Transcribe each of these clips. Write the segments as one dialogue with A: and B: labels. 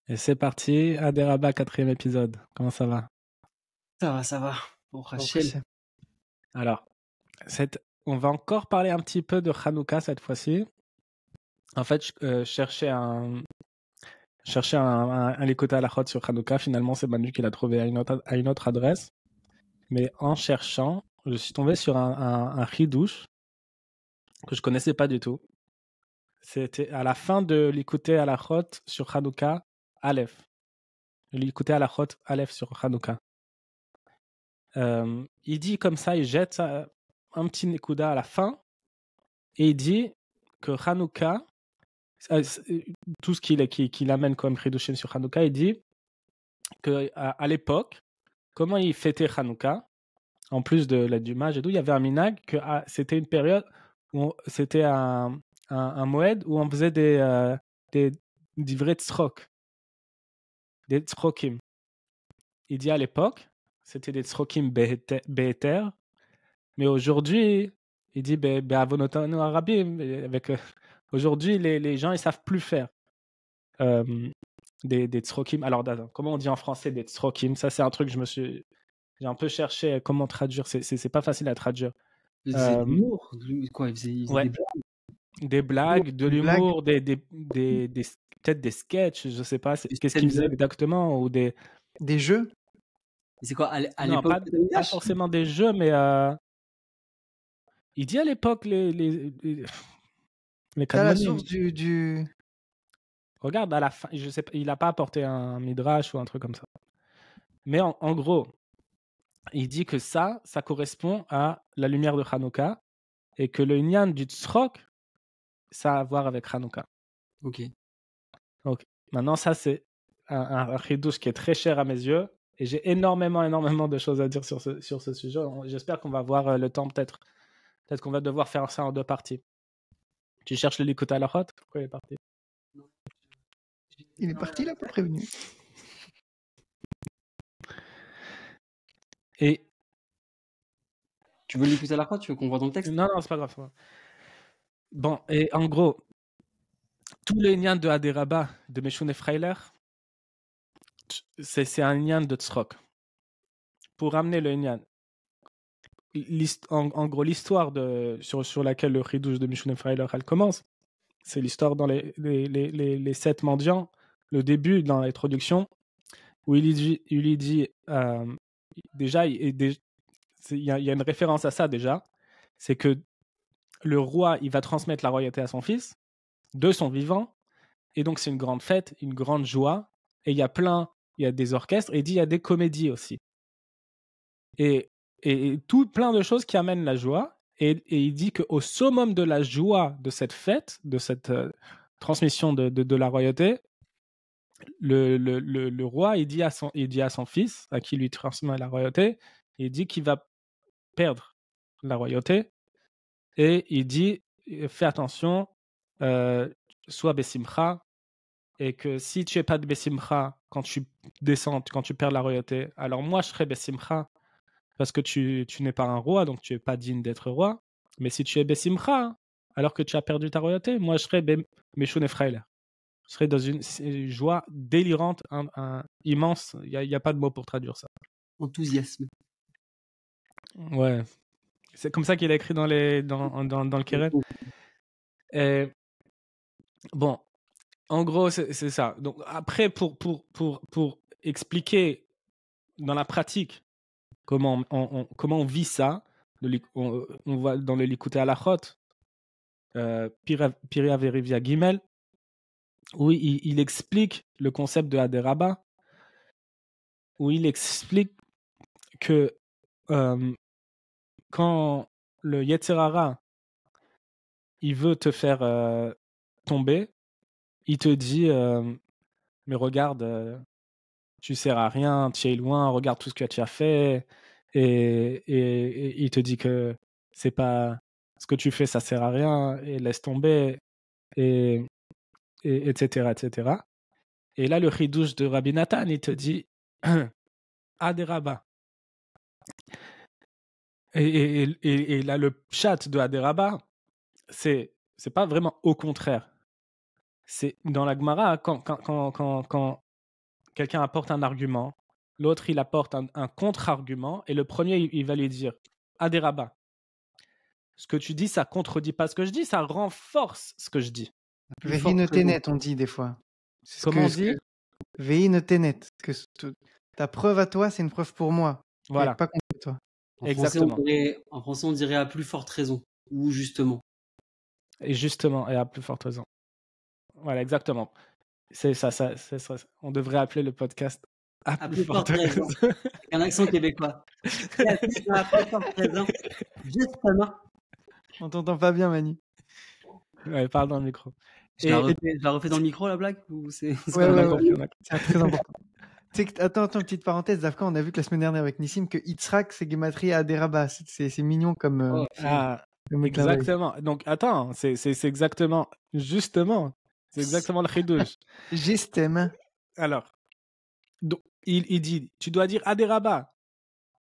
A: Et c'est parti, Aderaba, 4e épisode. Comment ça va?
B: Ça va. Bon,
A: Bon,
B: Rachel.
A: Alors, on va encore parler un petit peu de Hanouka cette fois-ci. En fait, je cherchais un Likutei Halachot sur Hanouka. Finalement, c'est Manu qui l'a trouvé à une autre adresse. Mais en cherchant, je suis tombé sur un Chidouche que je connaissais pas du tout. C'était à la fin de Likutei Halachot sur Hanouka, Aleph. Likutei Halachot, Aleph sur Hanouka. Il dit comme ça, il jette un petit Nekuda à la fin et il dit que Hanouka, tout ce qu'il amène comme Chidushim sur Hanouka, il dit qu'à l'époque, comment il fêtait Hanouka, en plus du mage et tout, il y avait un minag que c'était une période où c'était un moed où on faisait des vrais tzrok, des tzrokim. Il dit à l'époque, c'était des tzrokim beheter, mais aujourd'hui, il dit be'avonotanu arabim, avec aujourd'hui les gens ils savent plus faire des tzrokim. Alors comment on dit en français des tzrokim? Ça c'est un truc que j'ai un peu cherché comment traduire. C'est pas facile à traduire.
B: Il faisait de l'humour. Quoi, il faisait
A: Ouais.
B: des blagues.
A: De l'humour, peut-être des sketchs, je sais pas. Qu'est-ce qu'ils faisaient exactement ou des
B: jeux. C'est quoi à
A: non,
B: l'époque
A: pas forcément des jeux, mais il dit à l'époque les
C: C'est la source du...
A: Regarde, à la fin, je sais pas, il n'a pas apporté un midrash ou un truc comme ça. Mais en gros, il dit que ça correspond à la lumière de Hanouka et que le Nyan du Tzrok, ça a à voir avec Hanouka.
B: Ok.
A: Donc, maintenant, ça, c'est un chidouche qui est très cher à mes yeux et j'ai énormément de choses à dire sur ce sujet. J'espère qu'on va avoir le temps, peut-être qu'on va devoir faire ça en 2 parties. Tu cherches le Likutei Halachot? Pourquoi il est parti?
C: Il est parti là, pas prévenu.
A: Et
B: tu veux l'écouter à la fois? Tu veux qu'on voit ton texte?
A: Non, c'est pas grave. Bon, et en gros, tous les liens de Aderaba, de Meshune Freiler, c'est un lien de Tzrok. Pour ramener le lien, en gros, l'histoire sur laquelle le Chidouche de Meshune Freiler, elle commence, c'est l'histoire dans les 7 mendiants, le début, dans l'introduction, où il lui dit déjà, il y a une référence à ça déjà, c'est que le roi, il va transmettre la royauté à son fils, de son vivant, et donc c'est une grande fête, une grande joie, et il y a des orchestres, et il dit il y a des comédies aussi. Et tout plein de choses qui amènent la joie, et il dit qu'au summum de la joie de cette fête, de cette transmission de la royauté, le roi, il dit à son fils, à qui lui transmet la royauté, il dit qu'il va perdre la royauté, et il dit fais attention, sois Bessimcha, et que si tu n'es pas de Bessimcha quand tu descends, quand tu perds la royauté, alors moi je serai Bessimcha parce que tu n'es pas un roi, donc tu n'es pas digne d'être roi. Mais si tu es Bessimcha, alors que tu as perdu ta royauté, moi je serai Meshune Freiler. Je serai dans une joie délirante, immense. Il n'y a pas de mot pour traduire ça.
B: Enthousiasme.
A: Ouais. C'est comme ça qu'il a écrit dans le Keren. Et bon, en gros, c'est ça. Donc après, pour expliquer dans la pratique comment on vit ça, on voit dans le Likutei Halachot, Piria Verivia Gimel, où il explique le concept de Aderaba, où il explique que quand le Yetzer Hara il veut te faire tomber, il te dit mais regarde, tu sers à rien, tu es loin, regarde tout ce que tu as fait, et il te dit que c'est pas ce que tu fais, ça sert à rien, et laisse tomber, et etc. Et là, le chidouche de Rabbi Nathan, il te dit Aderaba. Et là, le chat de Aderaba, c'est pas vraiment au contraire. C'est dans la Gemara, quand quelqu'un apporte un argument, l'autre, il apporte un contre-argument, et le premier, il va lui dire « Aderaba, ce que tu dis, ça contredit pas ce que je dis, ça renforce ce que je dis. »
C: Vehi ne tenet, on dit des fois.
A: Comment on dit?
C: Vehi ne tenet. Ta preuve à toi, c'est une preuve pour moi.
A: Voilà.
C: Et pas contre toi.
A: Exactement.
B: En français, on dirait à plus forte raison. Ou justement.
A: Et justement, et à plus forte raison. Voilà, exactement. C'est ça, on devrait appeler le podcast à plus forte raison.
B: Avec un accent québécois. À plus forte raison. Justement.
C: On t'entend pas bien, Mani.
A: Ouais, parle dans le micro.
B: Je la refais dans le micro, la blague ou c'est...
C: Ouais. C'est très important. Attends, petite parenthèse, Zafka, on a vu que la semaine dernière avec Nissim que Yitzhak, c'est Gematria Aderaba. C'est mignon comme...
A: exactement. Donc, attends, c'est exactement... Justement, c'est exactement le chidouche.
C: Justement.
A: Alors, donc, il dit, tu dois dire Aderaba.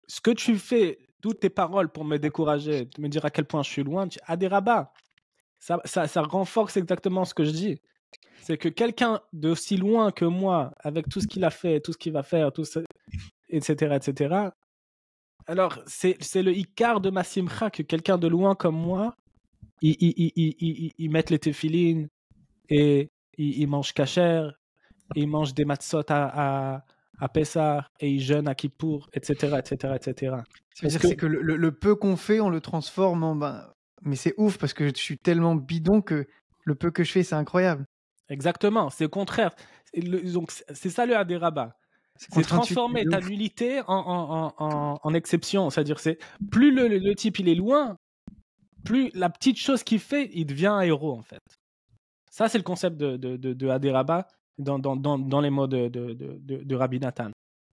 A: Ce que tu fais, toutes tes paroles pour me décourager, me dire à quel point je suis loin, Aderaba. Ça renforce exactement ce que je dis. C'est que quelqu'un d'aussi loin que moi, avec tout ce qu'il a fait, tout ce qu'il va faire, etc., alors c'est le Icar de ma simcha que quelqu'un de loin comme moi, il mette les téfilines et il mange kasher, il mange des matzot à Pessah et il jeûne à Kippour, etc.
C: C'est que le peu qu'on fait, on le transforme en... Mais c'est ouf parce que je suis tellement bidon que le peu que je fais, c'est incroyable.
A: Exactement, c'est le contraire. Donc, c'est ça le Aderaba. C'est transformer ta nullité en exception. C'est-à-dire, c'est plus le type il est loin, plus la petite chose qu'il fait, il devient un héros en fait. Ça, c'est le concept de Aderaba dans les mots de Rabbi Nathan.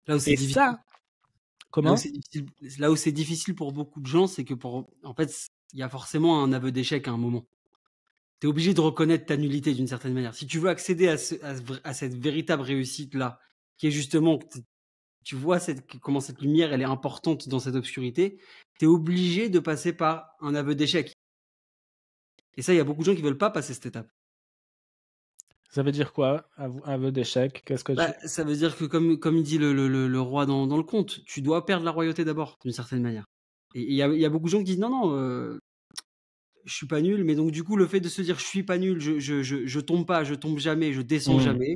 B: Là où c'est difficile.
A: Ça, comment?
B: Là où c'est difficile pour beaucoup de gens, c'est que en fait, il y a forcément un aveu d'échec à un moment. Tu es obligé de reconnaître ta nullité d'une certaine manière. Si tu veux accéder à cette véritable réussite-là, qui est justement, tu vois comment cette lumière, elle est importante dans cette obscurité, tu es obligé de passer par un aveu d'échec. Et ça, il y a beaucoup de gens qui ne veulent pas passer cette étape.
A: Ça veut dire quoi, aveu d'échec? Qu'est-ce que
B: ça veut dire que, comme il dit le roi dans le conte, tu dois perdre la royauté d'abord, d'une certaine manière. Et il y a beaucoup de gens qui disent non, je suis pas nul, mais donc du coup le fait de se dire je suis pas nul, je tombe pas, je tombe jamais, je descends jamais.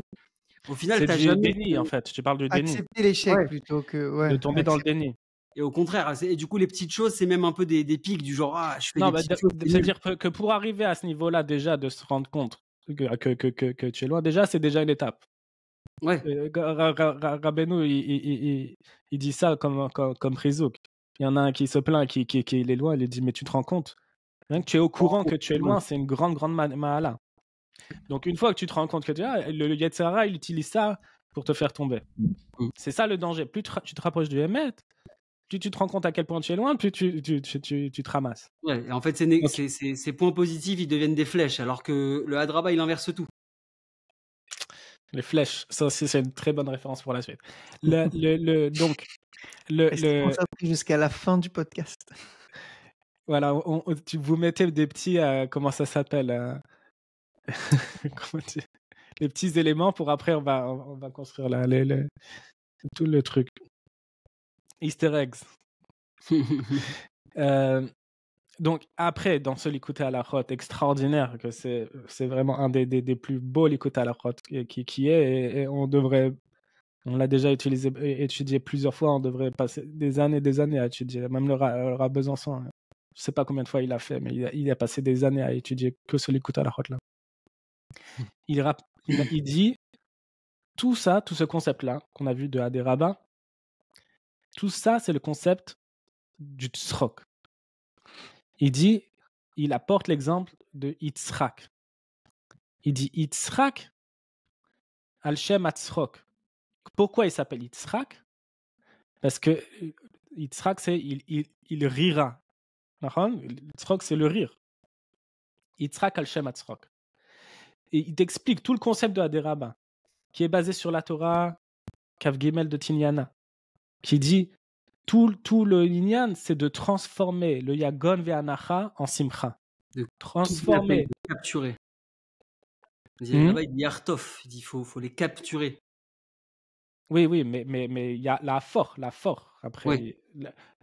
B: Au final,
A: t'as jamais déni en fait. Tu parles du déni.
C: Accepter l'échec plutôt que
A: de tomber dans le déni.
B: Et au contraire, et du coup les petites choses, c'est même un peu des pics du genre je fais des petites choses.
A: C'est-à-dire que pour arriver à ce niveau-là déjà de se rendre compte que tu es loin, déjà c'est déjà une étape.
B: Ouais.
A: Rabbeinu il dit ça comme Rizouk. Il y en a un qui se plaint, qui est loin, il lui dit mais tu te rends compte? Rien que tu es au courant que tu es loin, c'est une grande mahala. Donc une fois que tu te rends compte que le Yetzer Hara, il utilise ça pour te faire tomber. C'est ça le danger. Plus tu te rapproches du Hémet, plus tu te rends compte à quel point tu es loin, plus tu te ramasses.
B: Ouais, et en fait, ces points positifs, ils deviennent des flèches, alors que le Hadraba, il inverse tout.
A: Les flèches, ça aussi, c'est une très bonne référence pour la suite. Donc,
C: on s'est pris jusqu'à la fin du podcast.
A: Voilà, vous mettez des petits, comment ça s'appelle les petits éléments pour après, on va construire tout le truc. Easter eggs. Donc, après, dans ce Likutei Halachot extraordinaire, que c'est vraiment un des plus beaux Likutei Halachot qui est, et on l'a déjà étudié plusieurs fois, on devrait passer des années à étudier. Même le Rav Besançon, je ne sais pas combien de fois il a fait, mais il a passé des années à étudier que ce Likutei Halachot là. Il dit tout ça, tout ce concept-là qu'on a vu de Aderaba, tout ça, c'est le concept du tzrok. Il apporte l'exemple de Yitzhak. Il dit Yitzhak al Shem Atzrok. Pourquoi il s'appelle Yitzhak? Parce que Yitzhak, c'est il rira. Yitzhak, c'est le rire. Yitzhak al Shem Atzrok. Et il t'explique tout le concept de Aderaba, qui est basé sur la Torah Kav Gimel de Tinyana, qui dit tout le Inyan, c'est de transformer le Yagon ve'anacha en Simcha.
B: De
A: transformer.
B: De capturer. Là-bas, il dit Artov, il dit faut les capturer.
A: Oui, mais il y a la force. Après,
B: Oui.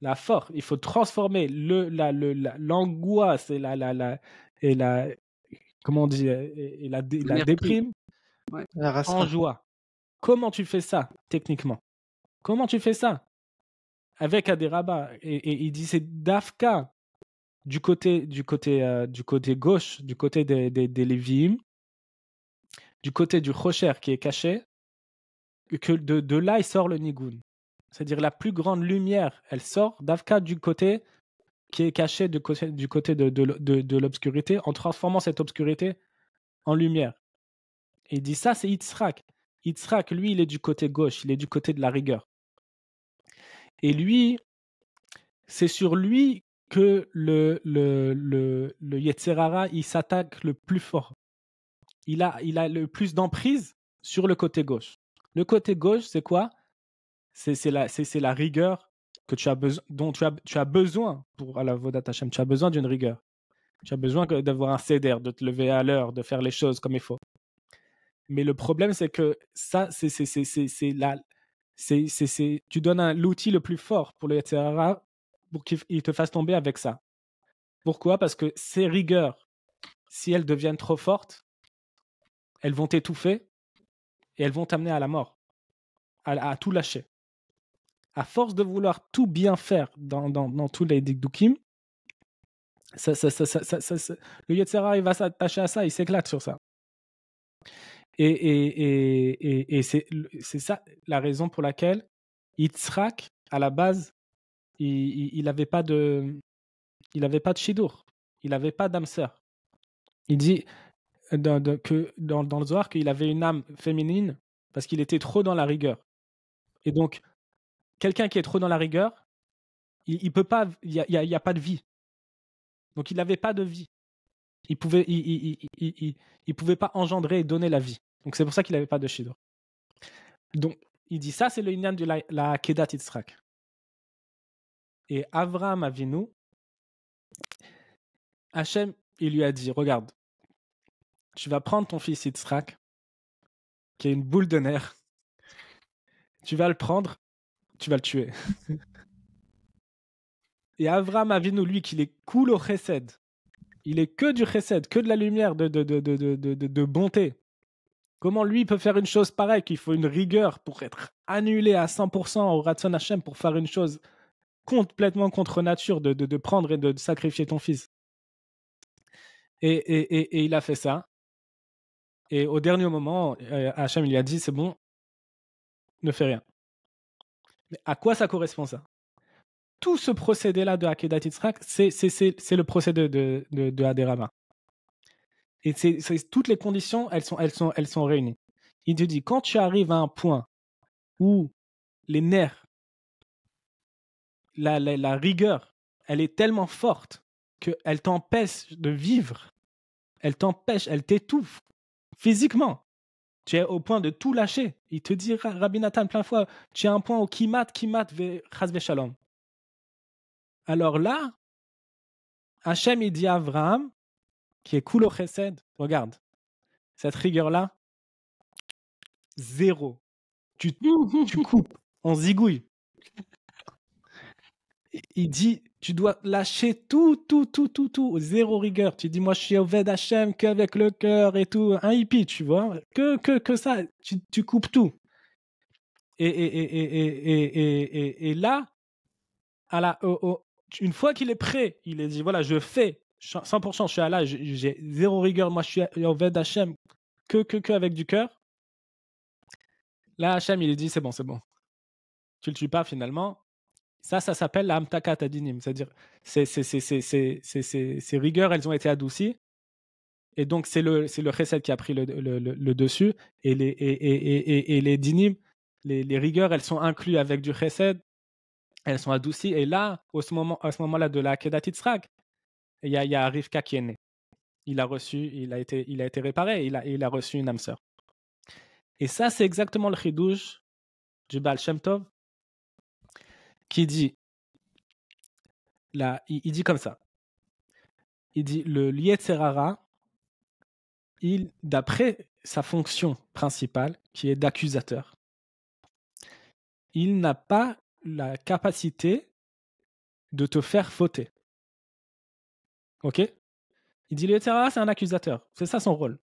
A: la force. Il faut transformer l'angoisse et la comment on dit et la
B: L'amertume.
A: déprime
B: Ouais.
C: La
A: en
C: rasera.
A: joie. Comment tu fais ça techniquement? Comment tu fais ça? Avec Aderaba. Et il dit c'est Dafka du côté gauche, du côté des Lévi'im, du côté du Rocher qui est caché, que de là il sort le Nigun. C'est-à-dire la plus grande lumière, elle sort d'Avka du côté qui est caché du côté de l'obscurité, en transformant cette obscurité en lumière. Et il dit ça, c'est Yitzhak. Yitzhak, lui, il est du côté gauche, il est du côté de la rigueur. Et lui, c'est sur lui que le Yetzer Hara, il s'attaque le plus fort. Il a le plus d'emprise sur le côté gauche. Le côté gauche, c'est quoi? C'est la rigueur que dont tu as besoin pour la Avodat Hashem. Tu as besoin d'une rigueur. Tu as besoin d'avoir un seder, de te lever à l'heure, de faire les choses comme il faut. Mais le problème, c'est que ça, tu donnes l'outil le plus fort pour le Yetzer Hara pour qu'il te fasse tomber avec ça. Pourquoi? Parce que ces rigueurs, si elles deviennent trop fortes, elles vont t'étouffer et elles vont t'amener à la mort, à tout lâcher. À force de vouloir tout bien faire dans tous les Dikdukim, le Yetzer Hara, il va s'attacher à ça, il s'éclate sur ça. Et c'est ça la raison pour laquelle Yitzhak, à la base, il n'avait pas de shidur, il n'avait pas d'âme sœur. Il dit dans le Zohar qu'il avait une âme féminine parce qu'il était trop dans la rigueur. Et donc, quelqu'un qui est trop dans la rigueur, il peut pas, il y a pas de vie. Donc, il n'avait pas de vie. Il pouvait pas engendrer et donner la vie. Donc, c'est pour ça qu'il n'avait pas de shidur. Donc, il dit ça, c'est le inyan de la Kedat Yitzhak. Et Avraham Avinu, Hachem, il lui a dit, regarde, tu vas prendre ton fils Yitzhak, qui est une boule de nerfs, tu vas le prendre, tu vas le tuer. Et Avraham Avinu, lui, qu'il est cool au chesed, il est que du chesed, que de la lumière, de bonté. Comment lui peut faire une chose pareille, qu'il faut une rigueur pour être annulé à 100% au Ratzon Hachem, pour faire une chose complètement contre nature, de prendre et de sacrifier ton fils. Et il a fait ça. Et au dernier moment, Hachem il lui a dit, c'est bon, ne fais rien. Mais à quoi ça correspond ça? Tout ce procédé-là de Akedat Yitzhak, c'est le procédé de Aderama. Et toutes les conditions, elles sont réunies. Il te dit, quand tu arrives à un point où les nerfs, la rigueur, elle est tellement forte qu'elle t'empêche de vivre, elle t'étouffe physiquement. Tu es au point de tout lâcher. Il te dit, Rabbi Nathan, plein de fois, tu es à un point où kimat chas v'shalom. Alors là, Hachem, il dit à Avraham, qui est cool au chesed, regarde, cette rigueur-là, zéro. Tu coupes, on zigouille. Il dit, tu dois lâcher tout, zéro rigueur. Tu dis, moi, je suis Oved Hachem qu'avec le cœur et tout, un hippie, tu vois, que ça, tu coupes tout. Et là, une fois qu'il est prêt, il est dit, voilà, je fais 100%, je suis à l'âge, j'ai zéro rigueur, moi, je suis Oved Hachem que avec du cœur. Là, Hachem, il dit, c'est bon. Tu le tues pas, finalement. Ça s'appelle la Hamtakat Adinim, c'est-à-dire ces rigueurs, elles ont été adoucies, et donc c'est le chesed qui a pris le dessus, et les dinim, les rigueurs, elles sont incluses avec du chesed, elles sont adoucies, et là, à ce moment-là de la Kedat Yitzhak, il y a Rivka qui est né. Il a été réparé, il a reçu une âme sœur. Et ça, c'est exactement le chidouche du Baal Shem Tov, qui dit, là, il dit comme ça. Il dit, le Yetzer Hara, d'après sa fonction principale, qui est d'accusateur, il n'a pas la capacité de te faire fauter. Ok? Il dit le Yetzer Hara, c'est un accusateur. C'est ça son rôle.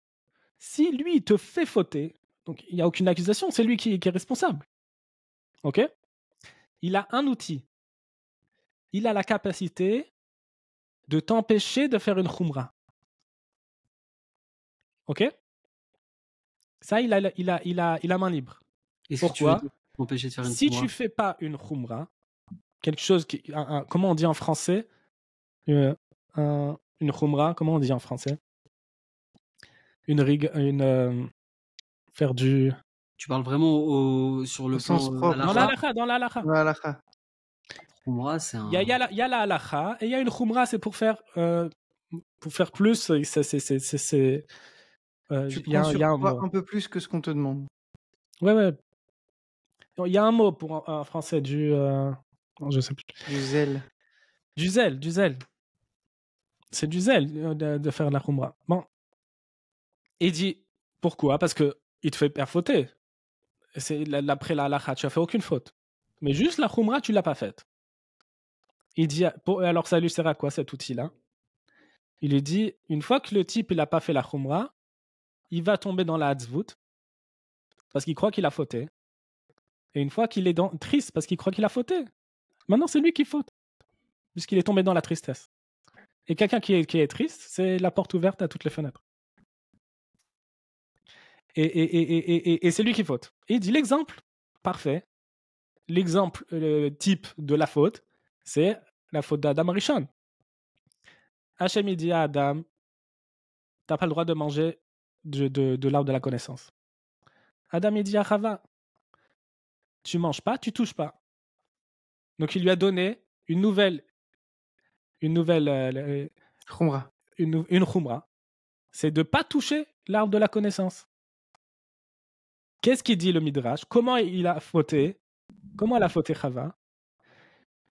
A: Si lui, il te fait fauter, donc il n'y a aucune accusation, c'est lui qui est responsable. Ok? Il a un outil. Il a la capacité de t'empêcher de faire une khumra. Ok? Ça, il a main libre.
B: Qu'est-ce que tu veux dire, m'empêcher de faire une
A: Si
B: khumra?
A: tu fais pas une khumra, quelque chose qui, comment on dit en français, une khumra, comment on dit en français? Faire du.
B: Tu parles vraiment sur le
C: Au sens
B: plan
C: propre.
B: halakha.
A: Dans la halakha.
C: Voilà.
B: Khumra, c'est un.
A: Il y a la halakha et il y a une khumra, c'est pour faire plus.
C: Tu
A: Il y
C: prends
A: a
C: sur
A: un
C: toi
A: mot.
C: un peu plus que ce qu'on te demande.
A: Ouais. Il y a un mot pour en français je sais plus.
C: Du zèle.
A: Du zèle. C'est du zèle de faire la khumra. Bon. Et il dit pourquoi? Parce que il te fait faire fauter. Après la halakha, tu as fait aucune faute. Mais juste la khumra, tu l'as pas faite. Il dit alors ça lui sert à quoi cet outil-là? Il lui dit une fois que le type il a pas fait la khumra, il va tomber dans la hatzvut parce qu'il croit qu'il a fauté. Et une fois qu'il est triste parce qu'il croit qu'il a fauté, maintenant c'est lui qui faute puisqu'il est tombé dans la tristesse. Et quelqu'un qui est triste, c'est la porte ouverte à toutes les fenêtres. Et c'est lui qui faute. Et il dit l'exemple parfait, l'exemple type de la faute, c'est la faute d'Adam Rishon. Hachem il dit à Adam, t'as pas le droit de manger de l'arbre de la connaissance. Adam il dit à Chava, tu manges pas, tu touches pas. Donc il lui a donné une nouvelle
C: Khumra.
A: une khumra, c'est de pas toucher l'arbre de la connaissance. Qu'est-ce qu'il dit le Midrash? Comment il a fauté? Comment elle a fauté Chava?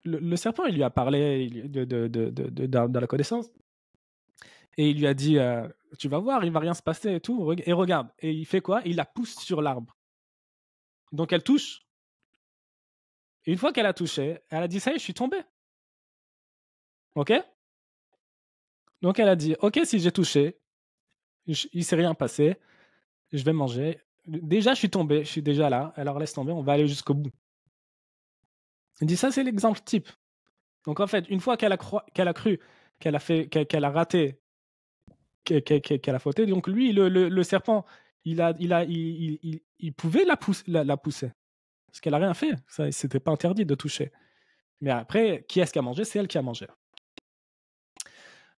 A: Le serpent, il lui a parlé de la connaissance. Et il lui a dit, tu vas voir, il va rien se passer et tout. Et regarde. Et il fait quoi? Il la pousse sur l'arbre. Donc elle touche. Et une fois qu'elle a touché, elle a dit, ça y est, je suis tombée. Ok? Donc elle a dit, ok, si j'ai touché, il s'est rien passé, je vais manger. Déjà, je suis tombé, je suis déjà là. Alors laisse tomber, on va aller jusqu'au bout. Il dit, ça c'est l'exemple type. Donc en fait, une fois qu'elle a cru, qu'elle a raté, qu'elle a fauté, donc lui, le serpent, il pouvait la pousser. Parce qu'elle a rien fait. Ça, c'était pas interdit de toucher. Mais après, qui est-ce qui a mangé? C'est elle qui a mangé.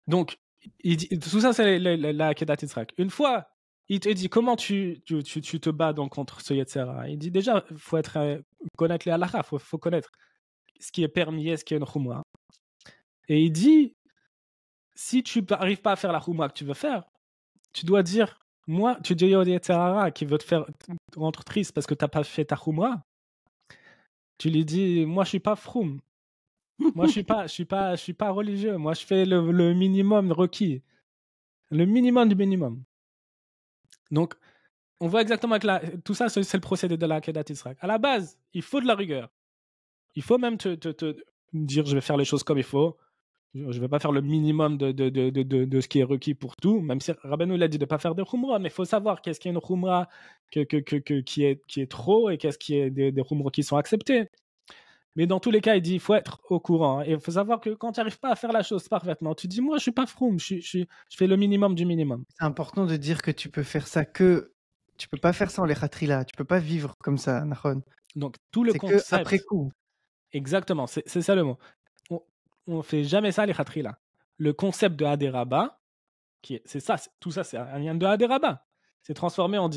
A: Donc, il dit, tout ça, c'est la Kedat Yitzhak. Une fois, il te dit comment tu te bats donc contre ce Yetzer Hara. Il dit déjà, il faut connaître les halakha, il faut connaître ce qui est permis et ce qui est une khumra. Et il dit, si tu n'arrives pas à faire la khumra que tu veux faire, tu dois dire, moi, tu dis au Yetzer Hara qui veut te rendre triste parce que tu n'as pas fait ta khumra. Tu lui dis, moi, je suis pas froum. Moi, je suis pas religieux. Moi, je fais le minimum requis. Le minimum du minimum. Donc, on voit exactement que tout ça, c'est le procédé de la Kedat Yitzhak. À la base, il faut de la rigueur. Il faut même te dire, je vais faire les choses comme il faut. Je ne vais pas faire le minimum de ce qui est requis pour tout. Même si Rabbeinu l'a dit de ne pas faire de khumra, mais il faut savoir qu'est-ce qui est une khumra qui est trop et qu'est-ce qui est des khumra qui sont acceptés. Mais dans tous les cas, il dit il faut être au courant. Et il faut savoir que quand tu n'arrives pas à faire la chose parfaitement, tu dis moi, je ne suis pas froum, je fais le minimum du minimum.
C: C'est important de dire que tu peux faire ça tu peux pas faire ça en lechatria. Tu peux pas vivre comme ça, Nahon.
A: Donc tout le
C: c'est
A: concept.
C: que après coup.
A: Exactement, c'est ça le mot. On fait jamais ça les khatrila. Le concept de Haderaba, c'est ça, tout ça, c'est un lien de Haderaba. C'est transformé en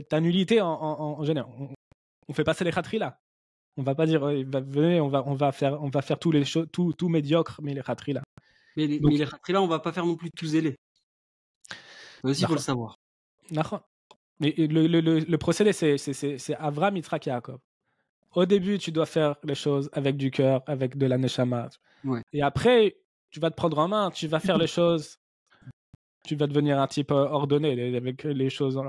A: ta nullité en général. On fait passer les khatrila. On va pas dire venez, on va faire tous les choses tout médiocre, mais les khatrila.
B: Mais les khatrila, on va pas faire non plus tout zélé. Aussi, il faut le savoir.
A: Mais le procédé, c'est Avram, Yitzhak et Yaakov. Au début, tu dois faire les choses avec du cœur, avec de la neshama.
B: Ouais.
A: Et après, tu vas te prendre en main, tu vas faire les choses, tu vas devenir un type ordonné avec les choses.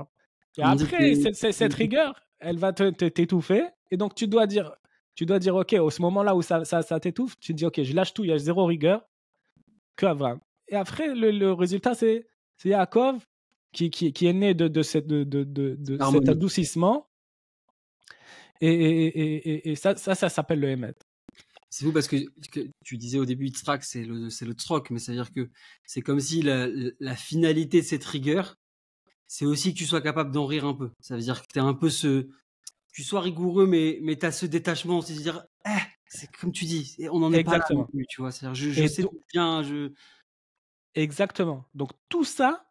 A: Et
B: On dit
A: après,
B: que
A: cette rigueur, elle va t'étouffer. Et donc, tu dois dire, OK, au ce moment-là où ça t'étouffe, tu te dis, OK, je lâche tout, il y a zéro rigueur que Abraham. Et après, le résultat, c'est Yaakov qui est né de cet
B: harmonie.
A: adoucissement. Et ça s'appelle le Hémet.
B: C'est fou parce que tu disais au début Yitzhak, c'est le tzrok, mais c'est-à-dire que c'est comme si la finalité de cette rigueur, c'est aussi que tu sois capable d'en rire un peu. Ça veut dire que t'es un peu tu sois rigoureux, mais t'as ce détachement, c'est de dire, c'est comme tu dis, on n'en est pas là non
A: Exactement.
B: plus, tu vois. C'est-à-dire, je sais bien,
A: Exactement. Donc tout ça,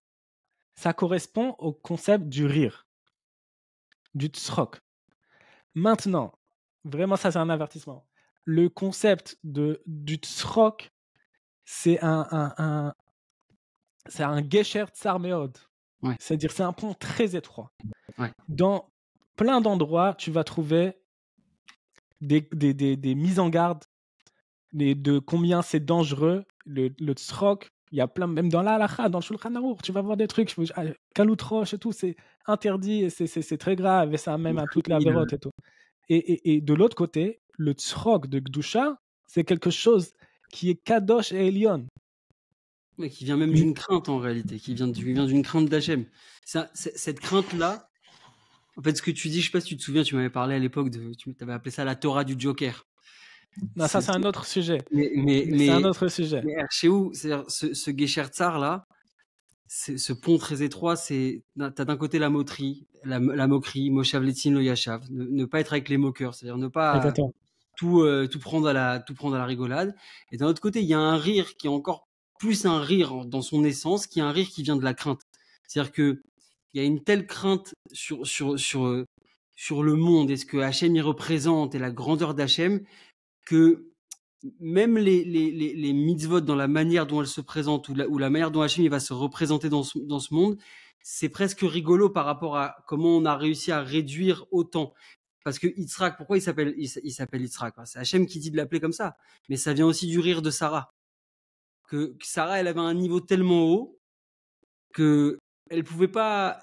A: ça correspond au concept du rire, du tzrok. Maintenant, vraiment, ça c'est un avertissement. Le concept du tzrok, c'est un gesher tsar meod.
B: Ouais.
A: C'est-à-dire, c'est un pont très étroit.
B: Ouais.
A: Dans plein d'endroits, tu vas trouver des mises en garde de combien c'est dangereux, le tzrok. Il y a plein, même dans la halakha, dans le Shulchan Aruch, tu vas voir des trucs, kaloutroche et tout, c'est interdit, et c'est très grave, et ça amène à toute la vérote et tout. Et de l'autre côté, le tzrok de Gdusha, c'est quelque chose qui est kadosh et Elion.
B: Mais qui vient même d'une crainte en réalité, qui vient d'une crainte d'Hachem. Cette crainte-là, en fait, ce que tu dis, je sais pas si tu te souviens, tu m'avais parlé à l'époque, tu avais appelé ça la Torah du Joker.
A: Non, ça c'est un autre sujet.
B: Mais
A: c'est un autre sujet.
B: Mais chez où, c'est-à-dire ce Gesher Tsar là, ce pont très étroit, t'as d'un côté la moquerie, Moshav Letzin Lo Yashav, ne pas être avec les moqueurs, c'est-à-dire ne pas tout prendre à la rigolade. Et d'un autre côté, il y a un rire qui est encore plus un rire dans son essence, qui est un rire qui vient de la crainte. C'est-à-dire que il y a une telle crainte sur le monde et ce que Hachem y représente et la grandeur d'Hachem que même les mitzvot dans la manière dont elles se présentent ou la manière dont Hachem va se représenter dans ce monde, c'est presque rigolo par rapport à comment on a réussi à réduire autant. Parce que Yitzhak, pourquoi il s'appelle Yitzhak? C'est Hachem qui dit de l'appeler comme ça. Mais ça vient aussi du rire de Sarah. Que Sarah, elle avait un niveau tellement haut que elle pouvait pas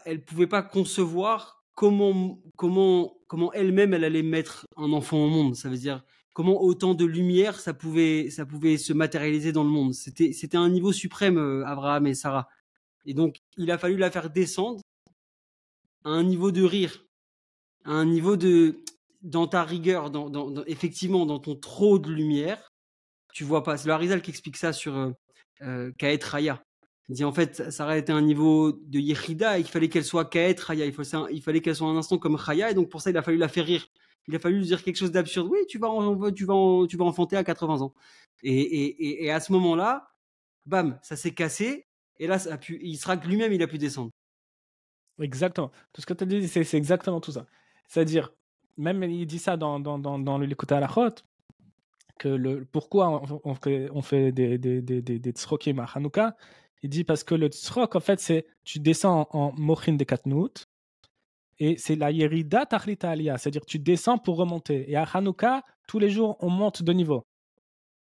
B: concevoir comment elle-même elle allait mettre un enfant au monde. Ça veut dire comment autant de lumière ça pouvait se matérialiser dans le monde. C'était un niveau suprême, Abraham et Sarah. Et donc il a fallu la faire descendre à un niveau de rire, à un niveau dans ta rigueur, effectivement dans ton trop de lumière, tu vois pas. C'est le Harizal qui explique ça sur Kaet Raya. Il dit en fait, Sarah était à un niveau de Yechida et qu'il fallait qu'elle soit Kaet Raya. Il fallait qu'elle soit un instant comme Raya et donc pour ça il a fallu la faire rire. Il a fallu lui dire quelque chose d'absurde. Oui, tu vas enfanter à 80 ans. Et à ce moment-là, bam, ça s'est cassé. Et là, il sera que lui-même, il a pu descendre.
A: Exactement. Tout ce que tu as dit, c'est exactement tout ça. C'est-à-dire, même il dit ça dans le Likutei Halachot, que pourquoi on fait des tzrokim à Hanouka. Il dit parce que le tzrok, en fait, c'est tu descends en mochin de katnout et c'est la yerida tachlita aliyah, c'est-à-dire tu descends pour remonter. Et à Hanouka, tous les jours, on monte de niveau.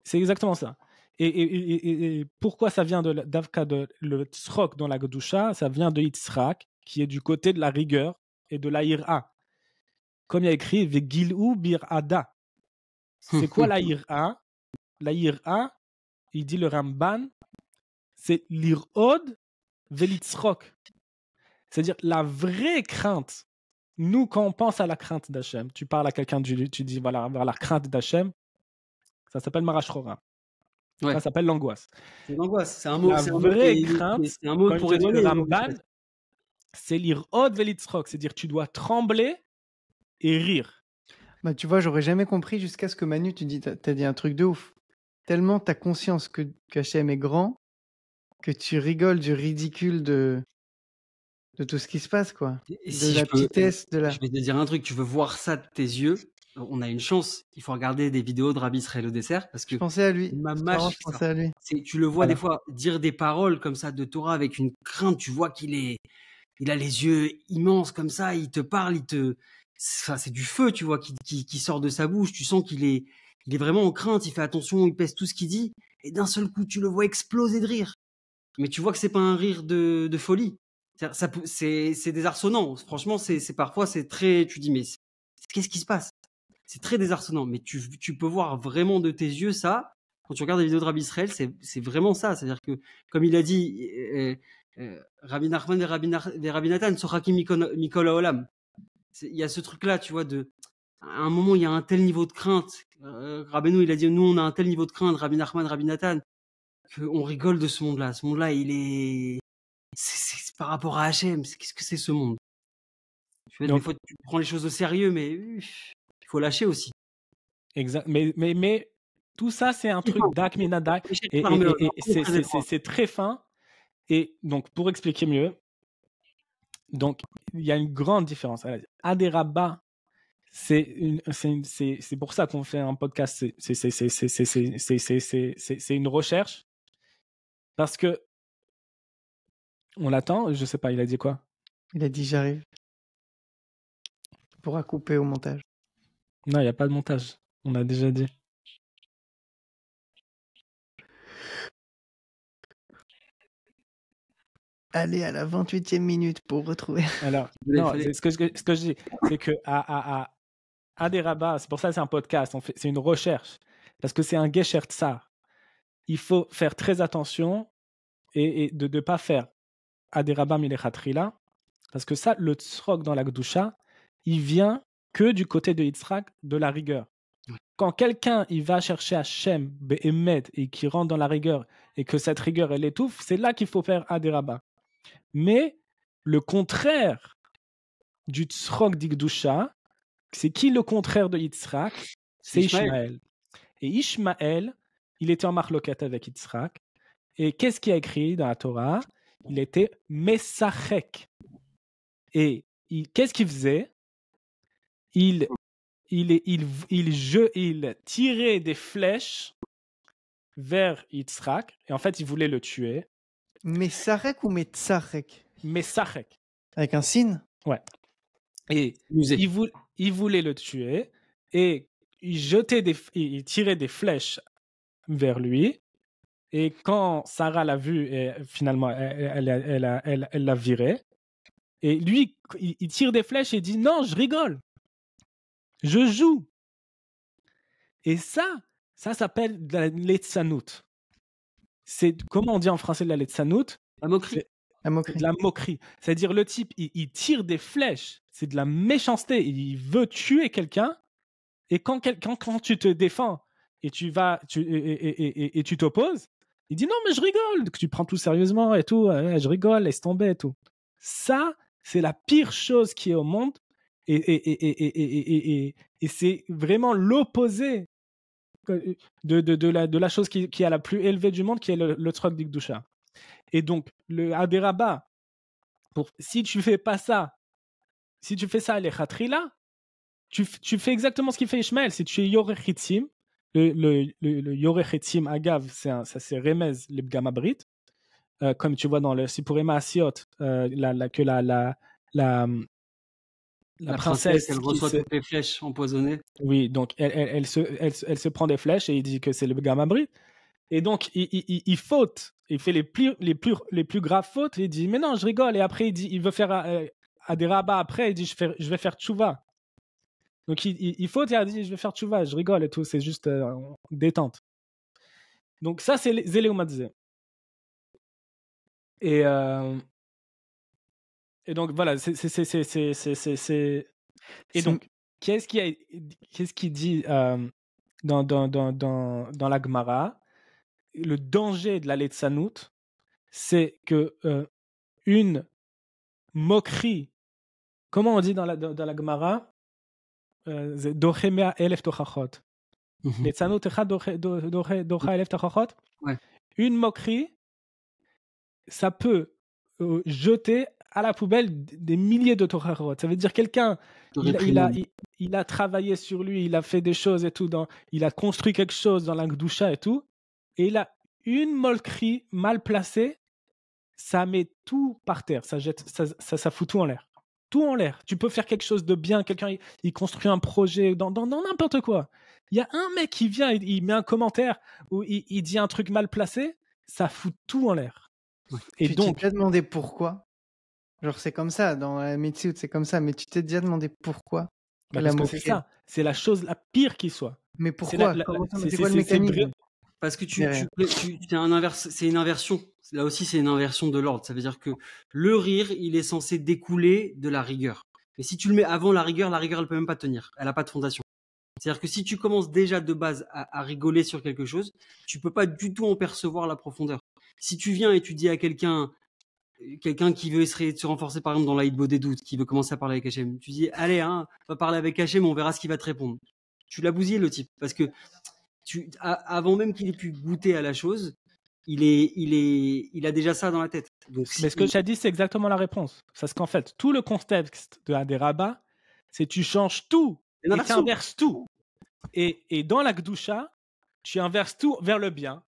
A: C'est exactement ça. Et pourquoi ça vient d'Avka de le tzrok dans la Gedusha? Ça vient de Yitzhak, qui est du côté de la rigueur et de la ira. Comme il y a écrit, Vegilou bir ada. C'est quoi la ira? La ira, il dit le Ramban, c'est l'irod velitzrok. C'est-à-dire la vraie crainte. Nous, quand on pense à la crainte d'Hachem, tu parles à quelqu'un, tu dis voilà, la crainte d'Hachem, ça s'appelle marashchora.
B: Ouais.
A: Ça s'appelle l'angoisse.
B: C'est l'angoisse, c'est un mot.
A: La vraie crainte,
B: c'est un mot pour éloigner.
A: Le Ramban, c'est l'irod velitzrok, c'est-à-dire tu dois trembler et rire.
C: Bah, tu vois, j'aurais jamais compris jusqu'à ce que Manu, tu dis, t'as dit un truc de ouf. Tellement t'as conscience que Hachem est grand que tu rigoles du ridicule de tout ce qui se passe, quoi.
B: Si
C: la petitesse, de la...
B: Je vais te dire un truc, tu veux voir ça de tes yeux, on a une chance. Il faut regarder des vidéos de Rabbi Israël au dessert parce que
C: je pensais à lui.
B: je
C: pensais à lui.
B: Tu le vois des fois dire des paroles comme ça de Torah avec une crainte, tu vois il a les yeux immenses comme ça, il te parle, c'est du feu, tu vois, qui sort de sa bouche, tu sens qu'il est vraiment en crainte, il fait attention, il pèse tout ce qu'il dit et d'un seul coup, tu le vois exploser de rire. Mais tu vois que c'est pas un rire de folie. C'est désarçonnant. Franchement, c'est parfois, c'est très. Tu dis, mais qu'est-ce qui se passe? C'est très désarçonnant. Mais tu peux voir vraiment de tes yeux ça. Quand tu regardes les vidéos de Rabbi Israël, c'est vraiment ça. C'est-à-dire que, comme il a dit, Rabbi Nachman et Rabbi Nathan, Sochakim Mikol Haolam. Il y a ce truc-là, tu vois, à un moment, il y a un tel niveau de crainte. Rabbeinu, il a dit, nous, on a un tel niveau de crainte, Rabbi Nachman, Rabbi Nathan, qu'on rigole de ce monde-là. Ce monde-là, c'est par rapport à Hachem. Qu'est-ce que c'est ce monde? Tu vois, des fois, tu prends les choses au sérieux, mais il faut lâcher aussi.
A: Exact. Mais tout ça, c'est un truc d'Ak Minadak. Et c'est très fin. Et donc, pour expliquer mieux, donc, il y a une grande différence. Aderaba, c'est pour ça qu'on fait un podcast. C'est une recherche. Parce que on l'attend. Je sais pas, il a dit quoi?
C: Il a dit j'arrive. Tu pourras couper au montage.
A: Non, il n'y a pas de montage. On a déjà dit.
C: Allez à la 28e minute pour retrouver.
A: Alors, non, ce que je dis, c'est que à des rabats, c'est pour ça que c'est un podcast, c'est une recherche, parce que c'est un Gesher Tsar. Il faut faire très attention et de ne pas faire à des rabats milechatrila, parce que ça, le tsrok dans la Gdusha, il vient que du côté de Yitzhak, de la rigueur. Quand quelqu'un il va chercher Hachem, Be'emet, et qui rentre dans la rigueur, et que cette rigueur, elle étouffe, c'est là qu'il faut faire à des rabats. Mais le contraire du tsrok d'Igdusha, c'est qui le contraire de Yitzhak? C'est Ishmaël. Et Ishmaël, il était en marloquette avec Yitzhak. Et qu'est-ce qu'il a écrit dans la Torah? Il était Mesachek. Et qu'est-ce qu'il faisait? Il tirait des flèches vers Yitzhak. Et en fait, il voulait le tuer.
C: Mesachek ou Metzachek?
A: Mesachek.
C: Avec un signe?
A: Ouais. Et il voulait le tuer. Et il tirait des flèches vers lui. Et quand Sarah l'a vu, et finalement, elle l'a viré. Et lui, il tire des flèches et dit « Non, je rigole. Je joue. » Et ça s'appelle de la letzanout. C'est, comment on dit en français de la letzanout?
B: La moquerie.
A: De la moquerie. C'est-à-dire le type, il tire des flèches. C'est de la méchanceté. Il veut tuer quelqu'un. Et quand tu te défends et tu t'opposes, il dit non, mais je rigole, tu prends tout sérieusement et tout, je rigole, laisse tomber et tout. Ça, c'est la pire chose qui est au monde et c'est vraiment l'opposé de la chose qui est la plus élevée du monde, qui est le Tzrok d'Igdusha. Et donc, le Aderaba, si tu fais pas ça, si tu fais ça à l'Echatrila, tu fais exactement ce qu'il fait Ishmael. Si tu es Yorechitzim, le Yorechitzim Agav, c'est Remez l'Ebgamabrit, comme tu vois dans le Sipurei Maasiot, que la princesse,
B: elle reçoit toutes les flèches empoisonnées.
A: Oui, donc elle se prend des flèches et il dit que c'est l'Ebgamabrit. Et donc il faute, il fait les plus graves fautes. Et il dit mais non, je rigole. Et après il veut faire à des rabats. Après il dit je vais faire tchouva. Donc il faut dire, je vais faire tchouva, je rigole et tout, c'est juste détente. Donc ça, c'est Zéléomadze. Et donc voilà, Et donc, qu'est-ce qu'il dit dans la Gemara? Le danger de la letzanout, c'est que une moquerie, comment on dit dans la Gemara? Dochemea elef tochachot. Une moquerie, ça peut jeter à la poubelle des milliers de tochachot. Ça veut dire quelqu'un, il a travaillé sur lui, il a fait des choses et tout, il a construit quelque chose dans la Gdusha et tout, et il a une moquerie mal placée, ça met tout par terre, ça fout tout en l'air. Tout en l'air. Tu peux faire quelque chose de bien. Quelqu'un, il construit un projet dans n'importe quoi. Il y a un mec qui vient, il met un commentaire où il dit un truc mal placé, ça fout tout en l'air.
C: Ouais. Et tu t'es demandé pourquoi? Genre, c'est comme ça, dans la Metsiout, c'est comme ça. Mais tu t'es déjà demandé pourquoi elle a
A: Parce que c'est
C: moqué.
A: ça. C'est la chose la pire qui soit.
C: Mais
A: C'est
C: pourquoi Comment ça C'est quoi le mécanisme
B: Parce que
C: derrière
B: c'est une inversion. Là aussi, c'est une inversion de l'ordre. Ça veut dire que le rire, il est censé découler de la rigueur. Mais si tu le mets avant la rigueur, elle peut même pas tenir. Elle a pas de fondation. C'est-à-dire que si tu commences déjà de base à rigoler sur quelque chose, tu peux pas du tout en percevoir la profondeur. Si tu viens et tu dis à quelqu'un qui veut essayer de se renforcer, par exemple, dans l'Aïd des doutes, qui veut commencer à parler avec Hachem, tu dis, allez, va parler avec Hachem, on verra ce qu'il va te répondre. Tu l'as bousillé, le type. Parce que avant même qu'il ait pu goûter à la chose, il a déjà ça dans la tête. Donc,
A: Mais ce que tu as dit, c'est exactement la réponse. Parce qu'en fait, tout le contexte de la Deraba, c'est tu changes tout et tu inverses tout. Et dans la Gdusha, tu inverses tout vers le bien.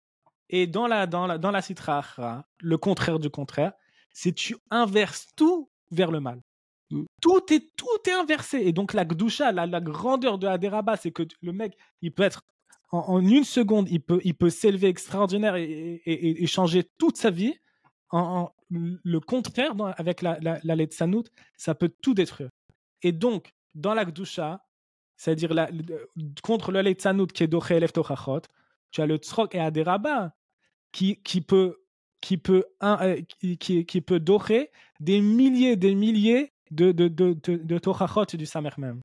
A: Et dans la Sitra Achra, le contraire du contraire, c'est tu inverses tout vers le mal. Tout est inversé. Et donc la Gdusha, la grandeur de la Deraba, c'est que le mec, il peut être en une seconde, il peut s'élever extraordinaire et changer toute sa vie. Le contraire, avec la Letzanout, ça peut tout détruire. Et donc, dans la Gdusha, c'est-à-dire contre le Letzanout qui est Doché Elef Tochachot, tu as le Tzrok et Aderaba qui peut docher des milliers de Tochachot du Samer même,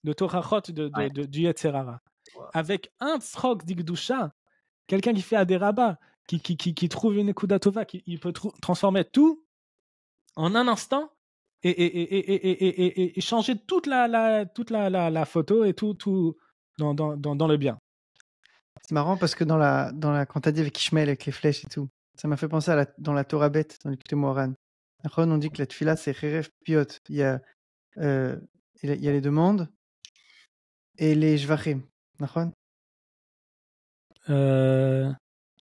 A: de Tochachot du Yetzerara. Avec un Tzrok d'Igdusha, quelqu'un qui fait Aderaba, qui trouve une Nekuda Tova, il peut transformer tout en un instant et changer toute la photo et tout dans le bien.
C: C'est marrant parce que quand t'as dit avec Ishmael, avec les flèches et tout, ça m'a fait penser dans la Torah bête, dans l'écoute Moharan. On dit que la tefila, c'est Cheref Piot. Il y a les demandes et les Jvachim.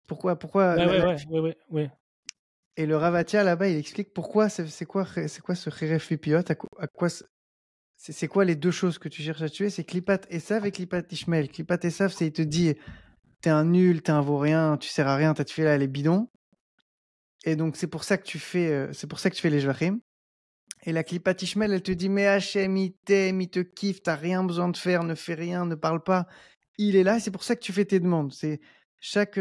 C: Pourquoi
A: Ouais.
C: Et le Ravatia là-bas, il explique pourquoi c'est quoi ce Cheref Piot, à quoi c'est quoi les deux choses que tu cherches à tuer? C'est Klipat Esav et Klipat Ishmael. Klipat Esav, c'est il te dit t'es un nul, t'es un vaurien, tu sers à rien, ta tefila elle est bidon. Et donc c'est pour ça que tu fais les Jvachim. Et la Klipat Ishmael, elle te dit mais Hachem il t'aime, il te kiffe, t'as rien besoin de faire, ne fais rien, ne parle pas. Il est là, c'est pour ça que tu fais tes demandes. C'est chaque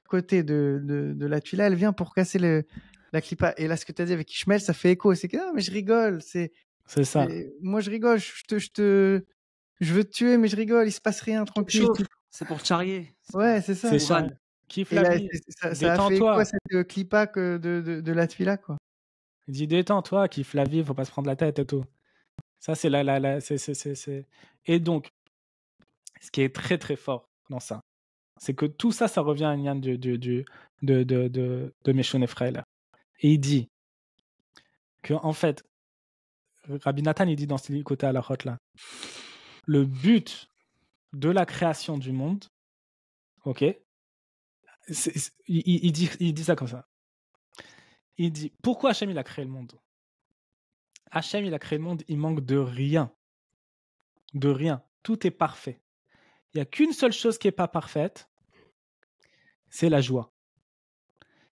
C: côté de la tefila, elle vient pour casser la Klipa. Et là, ce que tu as dit avec Ishmael, ça fait écho. C'est que mais je rigole. C'est
A: ça.
C: Moi, je rigole. Je veux te tuer, mais je rigole. Il se passe rien, tranquille.
B: C'est pour te charrier.
C: Ouais, c'est ça.
A: C'est ça. Kiffe la vie.
C: Ça a fait quoi cette Klipa de la tefila, quoi.
A: Il dit détends-toi, kiffe la vie, faut pas se prendre la tête et tout. Ça, c'est c'est. Et donc, ce qui est très très fort dans ça, c'est que tout ça, ça revient à Nyan de Meshon Ephraël. Et il dit que, en fait, Rabbi Nathan, il dit dans ce côté à la route là, le but de la création du monde, ok, il dit ça comme ça. Il dit pourquoi Hachem il a créé le monde? Hachem il a créé le monde, il manque de rien. De rien. Tout est parfait. Il n'y a qu'une seule chose qui n'est pas parfaite, c'est la joie.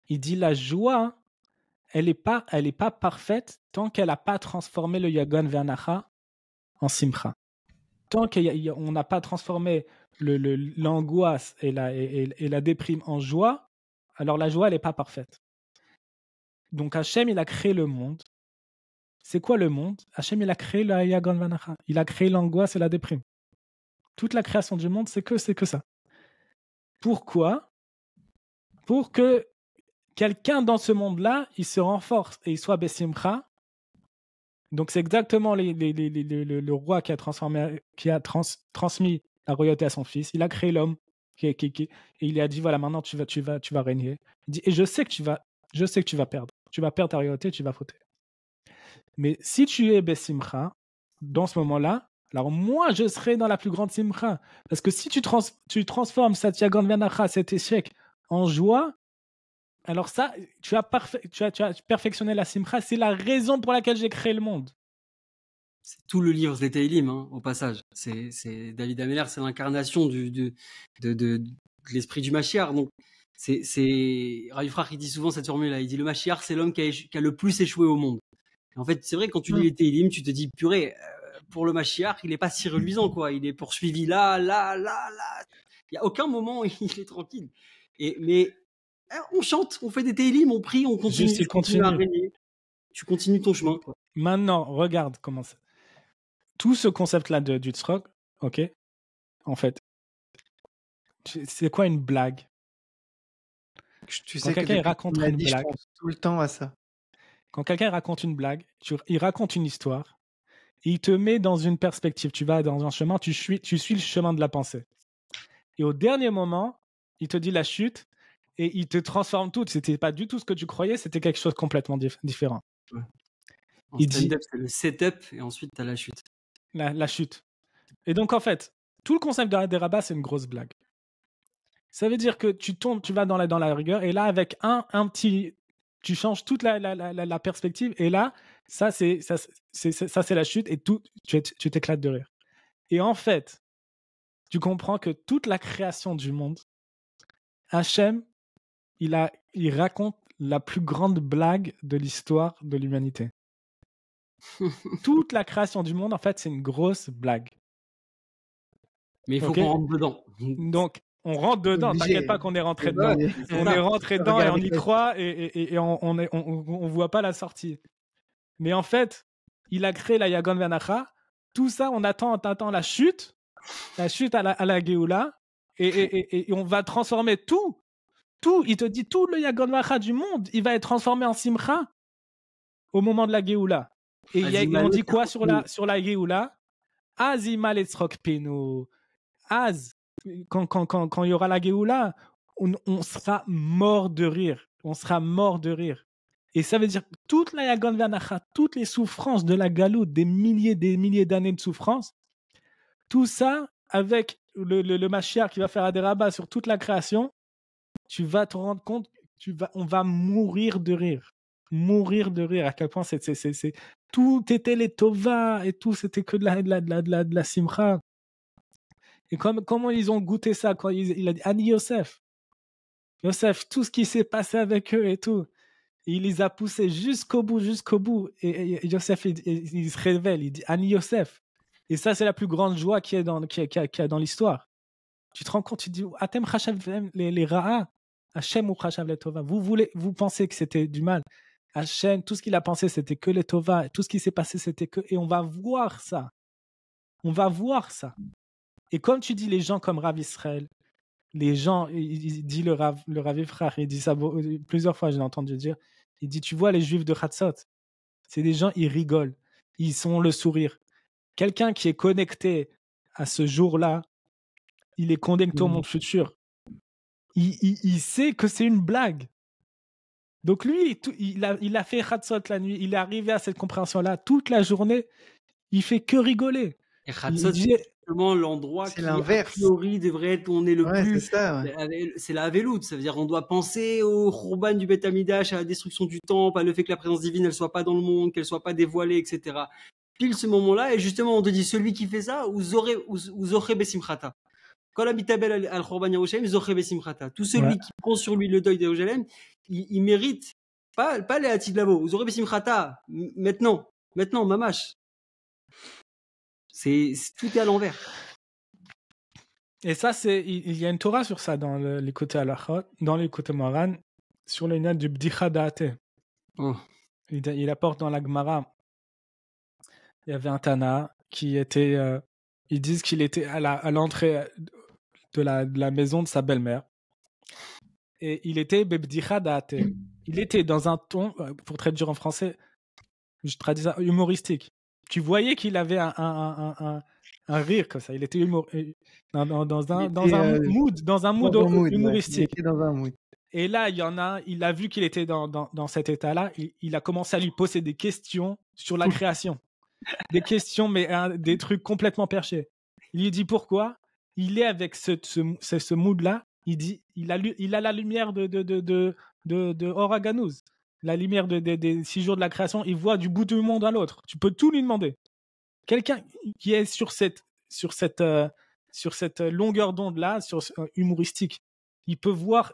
A: Il dit la joie, elle n'est pas parfaite tant qu'elle n'a pas transformé le Yagon Vernacha en Simcha. Tant qu'on n'a pas transformé l'angoisse et la déprime en joie, alors la joie, elle n'est pas parfaite. Donc Hachem, il a créé le monde. C'est quoi le monde? Hachem, il a créé le Yagon Vernacha. Il a créé l'angoisse et la déprime. Toute la création du monde, c'est que ça. Pourquoi? Pour que quelqu'un dans ce monde-là, il se renforce et il soit Bessimcha. Donc c'est exactement le roi qui a transmis la royauté à son fils. Il a créé l'homme et il lui a dit voilà, maintenant tu vas régner. Il dit et je sais que tu vas perdre. Tu vas perdre ta royauté, tu vas fauter. Mais si tu es Bessimcha, dans ce moment-là, alors moi je serai dans la plus grande Simcha. Parce que si tu transformes cette Yagon Vernacha, cet échec, en joie, alors ça, tu as perfectionné la Simcha. C'est la raison pour laquelle j'ai créé le monde.
B: C'est tout le livre des Teilim, au passage. C'est David Ameller, c'est l'incarnation de l'esprit du Mashiach. Donc, c'est Rav Yifrach, il dit souvent cette formule-là. Il dit le Mashiach, c'est l'homme qui a le plus échoué au monde. Et en fait, c'est vrai, quand tu lis les Télim, tu te dis, purée, pour le Mashiach, il est pas si reluisant, quoi. Il est poursuivi là. Il y a aucun moment où il est tranquille. Mais on chante, on fait des Télim, on prie, on continue.
A: Juste, il
B: Tu continues à régner. Tu continues ton chemin, quoi.
A: Maintenant, regarde comment ça. Tout ce concept-là du tzrok, ok, en fait, c'est quoi une blague?
C: Tu
A: Quand
C: sais que
A: quelqu'un
C: depuis
A: raconte
C: qu'on a
A: une
C: dit, je
A: blague,
C: pense tout le temps à ça.
A: quand quelqu'un raconte une blague, il raconte une histoire, il te met dans une perspective. Tu vas dans un chemin, tu suis le chemin de la pensée. Et au dernier moment, il te dit la chute et il te transforme tout. C'était pas du tout ce que tu croyais, c'était quelque chose de complètement différent.
B: Ouais. En
A: Il
B: stand-up, c'est le setup et ensuite t'as la chute.
A: La chute. Et donc, en fait, tout le concept des rabats, c'est une grosse blague. Ça veut dire que tu tombes, tu vas dans la rigueur, et là, avec un petit. Tu changes toute la perspective, et là, ça, c'est la chute, et tout, tu t'éclates de rire. Et en fait, tu comprends que toute la création du monde, Hachem, il raconte la plus grande blague de l'histoire de l'humanité. Toute la création du monde, en fait, c'est une grosse blague.
B: Mais il faut
A: Ok.
B: qu'on rentre dedans.
A: Donc, on rentre dedans.
C: Obligé.
A: T'inquiète pas qu'on est rentré
B: Et
A: dedans.
B: ouais, c'est
A: On
B: ça.
A: est rentré dedans et on
C: Regardez
A: y
C: ça.
A: croit et on voit pas la sortie. Mais en fait, il a créé la Yagon Vanacha. Tout ça, on attend la chute à la Géoula, et on va transformer tout. Il te dit tout le Yagon Vanacha du monde, il va être transformé en Simcha au moment de la Géoula. Et on dit quoi sur la Géoula? Azima letzrok penu. Az, quand il y aura la Géoula, on sera mort de rire. On sera mort de rire. Et ça veut dire que toute la Yagon Vanacha, toutes les souffrances de la Galoute, des milliers d'années de souffrance, tout ça, avec le Mashiach qui va faire des rabats sur toute la création, tu vas te rendre compte, on va mourir de rire. Mourir de rire. À quel point tout était les Tova et tout, c'était que de la Simcha. Et comment ils ont goûté ça quand il a dit Ani Yosef, tout ce qui s'est passé avec eux et tout, il les a poussés jusqu'au bout. Et Yosef, il se révèle, il dit Ani Yosef. Et ça, c'est la plus grande joie qu'il y a dans l'histoire. Tu te rends compte, tu te dis Atem Chachav les Ra'a, Hachem ou Chachav les Tova. Vous pensez que c'était du mal. Hachem, tout ce qu'il a pensé, c'était que les Tova. Tout ce qui s'est passé, c'était que. Et on va voir ça. Et comme tu dis, les gens comme Rav Israël, les gens, il dit le Rav Frère, il dit ça plusieurs fois, je l'ai entendu dire. Il dit, tu vois, les Juifs de Hatzot, c'est des gens, ils rigolent, ils ont le sourire. Quelqu'un qui est connecté à ce jour-là, il est connecté au monde futur. Il sait que c'est une blague. Donc lui, il a fait Hatzot la nuit, il est arrivé à cette compréhension-là toute la journée, il fait que rigoler.
B: Et Hatzot, c'est justement l'endroit qui, a priori, devrait être où on est le plus.
C: C'est ça, ouais.
B: C'est la Avelout. Ça veut dire on doit penser au Khurban du Beth Amidash, à la destruction du temple, à le fait que la présence divine, elle soit pas dans le monde, qu'elle soit pas dévoilée, etc. Pile ce moment-là, et justement, on te dit, celui qui fait ça, ou Zoché Besimchata. Quand l'habitabel al-Khurban Yerushalayim, Zoché Besimchata. Tout celui qui prend sur lui le deuil de Yerushalayim, il mérite pas les Hatid Lavo, ou Zoché Besimchata. Maintenant, mamash. Tout est à l'envers.
A: Et ça, il y a une Torah sur ça dans les côtés halachot, dans les côtés Moran, sur les notes du Bdicha Da'ate.
B: Oh.
A: Il apporte dans la Gemara. Il y avait un Tana qui était. Ils disent qu'il était à l'entrée de la maison de sa belle-mère. Et il était Bdicha Da'ate. Il était dans un ton, pour traduire en français, je traduis ça, humoristique. Tu voyais qu'il avait un rire comme ça. Il était dans un mood humoristique.
C: Ouais. Dans un mood.
A: Et là, il y en a, il a vu qu'il était dans cet état-là. Il a commencé à lui poser des questions sur la création. Des questions, mais des trucs complètement perchés. Il lui dit pourquoi. Il est avec ce mood-là. Il dit, il a la lumière de Oraganuz. La lumière des 6 jours de la création, il voit du bout du monde à l'autre. Tu peux tout lui demander. Quelqu'un qui est sur cette longueur d'onde-là, humoristique, il peut voir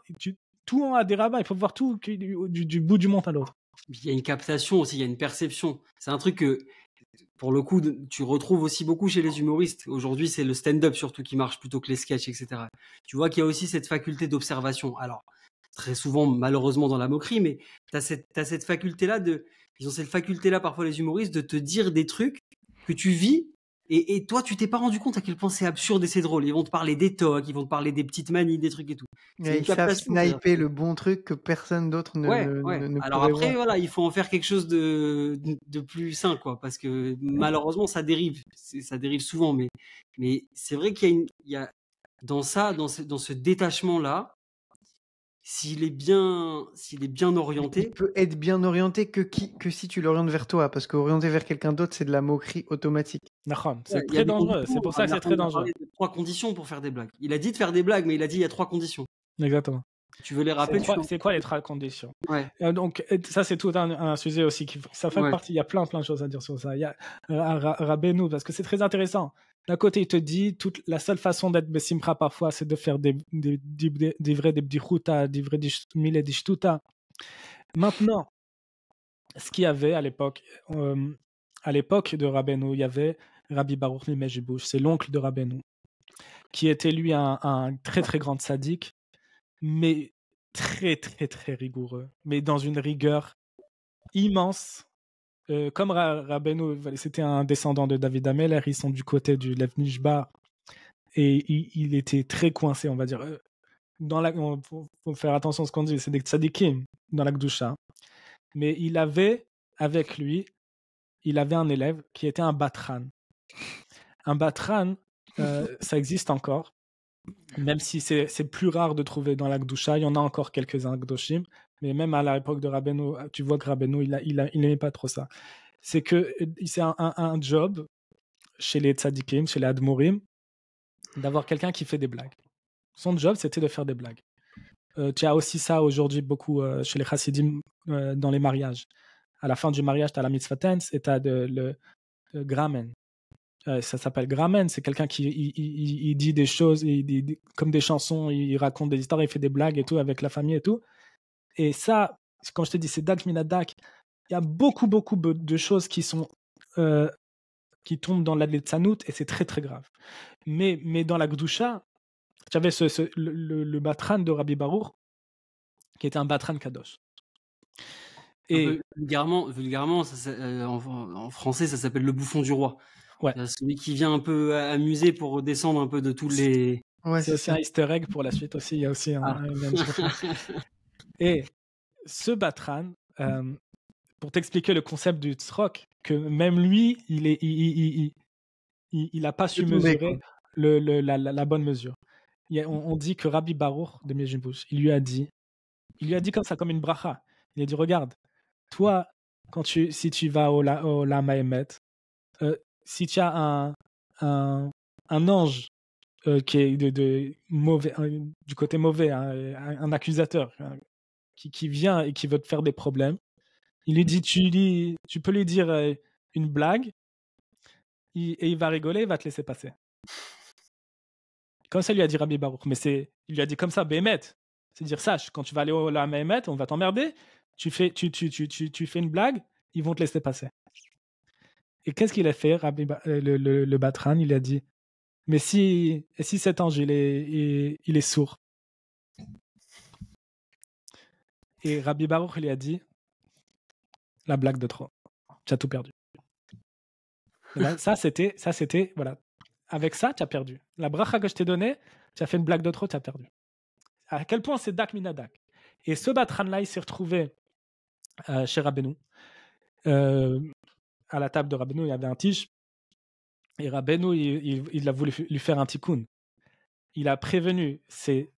A: tout en Adéraba, il peut voir tout du bout du monde à l'autre.
B: Il y a une captation aussi, il y a une perception. C'est un truc que, pour le coup, tu retrouves aussi beaucoup chez les humoristes. Aujourd'hui, c'est le stand-up surtout qui marche plutôt que les sketchs, etc. Tu vois qu'il y a aussi cette faculté d'observation. Alors, très souvent, malheureusement, dans la moquerie, mais t'as cette faculté-là ils ont cette faculté-là, parfois, les humoristes, de te dire des trucs que tu vis et toi, tu t'es pas rendu compte à quel point c'est absurde et c'est drôle. Ils vont te parler des tocs, ils vont te parler des petites manies, des trucs et tout. C'est
C: Ouais,
B: une
C: ils savent
B: captation.
C: sniper le bon truc que personne d'autre
B: Ouais.
C: ne
B: Alors
C: pourrait
B: après,
C: voir.
B: voilà, il faut en faire quelque chose de plus sain, quoi, parce que malheureusement, ça dérive. Ça dérive souvent, mais c'est vrai qu'il y a dans ce détachement-là, s'il est bien
C: Il
B: orienté,
C: peut être bien orienté que si tu l'orientes vers toi, parce qu'orienter vers quelqu'un d'autre, c'est de la moquerie automatique.
A: Nahon,
B: ouais,
A: c'est
B: il y a
A: très
B: des
A: dangereux.
B: conditions.
A: C'est pour ça que c'est très
B: On a
A: dangereux.
B: parlé de 3 conditions pour faire des blagues. Il a dit de faire des blagues, mais il a dit il y a 3 conditions.
A: Exactement.
B: Tu veux les rappeler?
A: C'est quoi les 3 conditions?
B: Ouais.
A: Donc, ça, c'est tout un sujet aussi. Ça fait partie. Il y a plein de choses à dire sur ça. Il y a Rabbeinu, parce que c'est très intéressant. D'un côté, il te dit la seule façon d'être Bessimcha parfois, c'est de faire des vrais des bdichuta, des vrais mille et des shtuta. Maintenant, ce qu'il y avait à l'époque de Rabbeinu, il y avait Rabbi Baruch Mimejibouch, c'est l'oncle de Rabbeinu, qui était lui un très très grand sadique, mais très très très rigoureux, mais dans une rigueur immense. Comme Rabbeinu, c'était un descendant de David Ameller, ils sont du côté du Lev Nishba, et il était très coincé, on va dire. Faut faire attention à ce qu'on dit, c'est des tzadikim dans la Gdusha. Mais il avait avec lui, il avait un élève qui était un batran. Un batran, ça existe encore, même si c'est plus rare de trouver dans la Gdusha. Il y en a encore quelques-uns Gdoshim, mais même à l'époque de Rabbeinu, tu vois que Rabbeinu, il n'aimait pas trop ça. C'est un job chez les tzadikim, chez les admorim, d'avoir quelqu'un qui fait des blagues. Son job, c'était de faire des blagues. Tu as aussi ça aujourd'hui beaucoup chez les chassidim dans les mariages. À la fin du mariage, tu as la mitzvatens et tu as le gramen. Ça s'appelle gramen, c'est quelqu'un qui il dit des choses, comme des chansons, il raconte des histoires, il fait des blagues et tout avec la famille et tout. Et ça, comme je te dis, c'est dak minadak. Il y a beaucoup de choses qui tombent dans la letzanout et c'est très très grave. Mais dans la Gdusha, tu avais le batran de Rabbi Baruch qui était un batran kadosh.
B: Et vulgairement en français, ça s'appelle le bouffon du roi.
A: Ouais.
B: Celui qui vient un peu amuser pour redescendre un peu de tous les.
C: Ouais,
A: c'est aussi un easter egg pour la suite aussi. Il y a aussi Et ce batran, pour t'expliquer le concept du tzrok, que même lui, il a pas su mesurer la bonne mesure. On dit que Rabbi Baruch de Mejibouch, il lui a dit comme ça, comme une bracha. Il a dit, regarde, toi, si tu vas au Lama Emet, si tu as un ange qui est de mauvais, du côté mauvais, un accusateur qui vient et qui veut te faire des problèmes, il lui dit, tu peux lui dire une blague et il va rigoler, il va te laisser passer. Comme ça, il lui a dit Rabbi Baruch. Mais il lui a dit comme ça, Béhémet. C'est dire, sache, quand tu vas aller au Lama Emet, on va t'emmerder. Tu fais une blague, ils vont te laisser passer. Et qu'est-ce qu'il a fait, le Batran? Il a dit, mais si cet ange, il est sourd. Et Rabbi Baruch lui a dit, la blague de trop. Tu as tout perdu. Là, ça, c'était, voilà. Avec ça, tu as perdu. La bracha que je t'ai donnée, tu as fait une blague de trop, tu as perdu. À quel point c'est dak minadak. Et ce Batran-là, il s'est retrouvé chez Rabbeinu. À la table de Rabbeinu, il y avait un tige. Et Rabbeinu, il a voulu lui faire un tikkun. Il a prévenu ses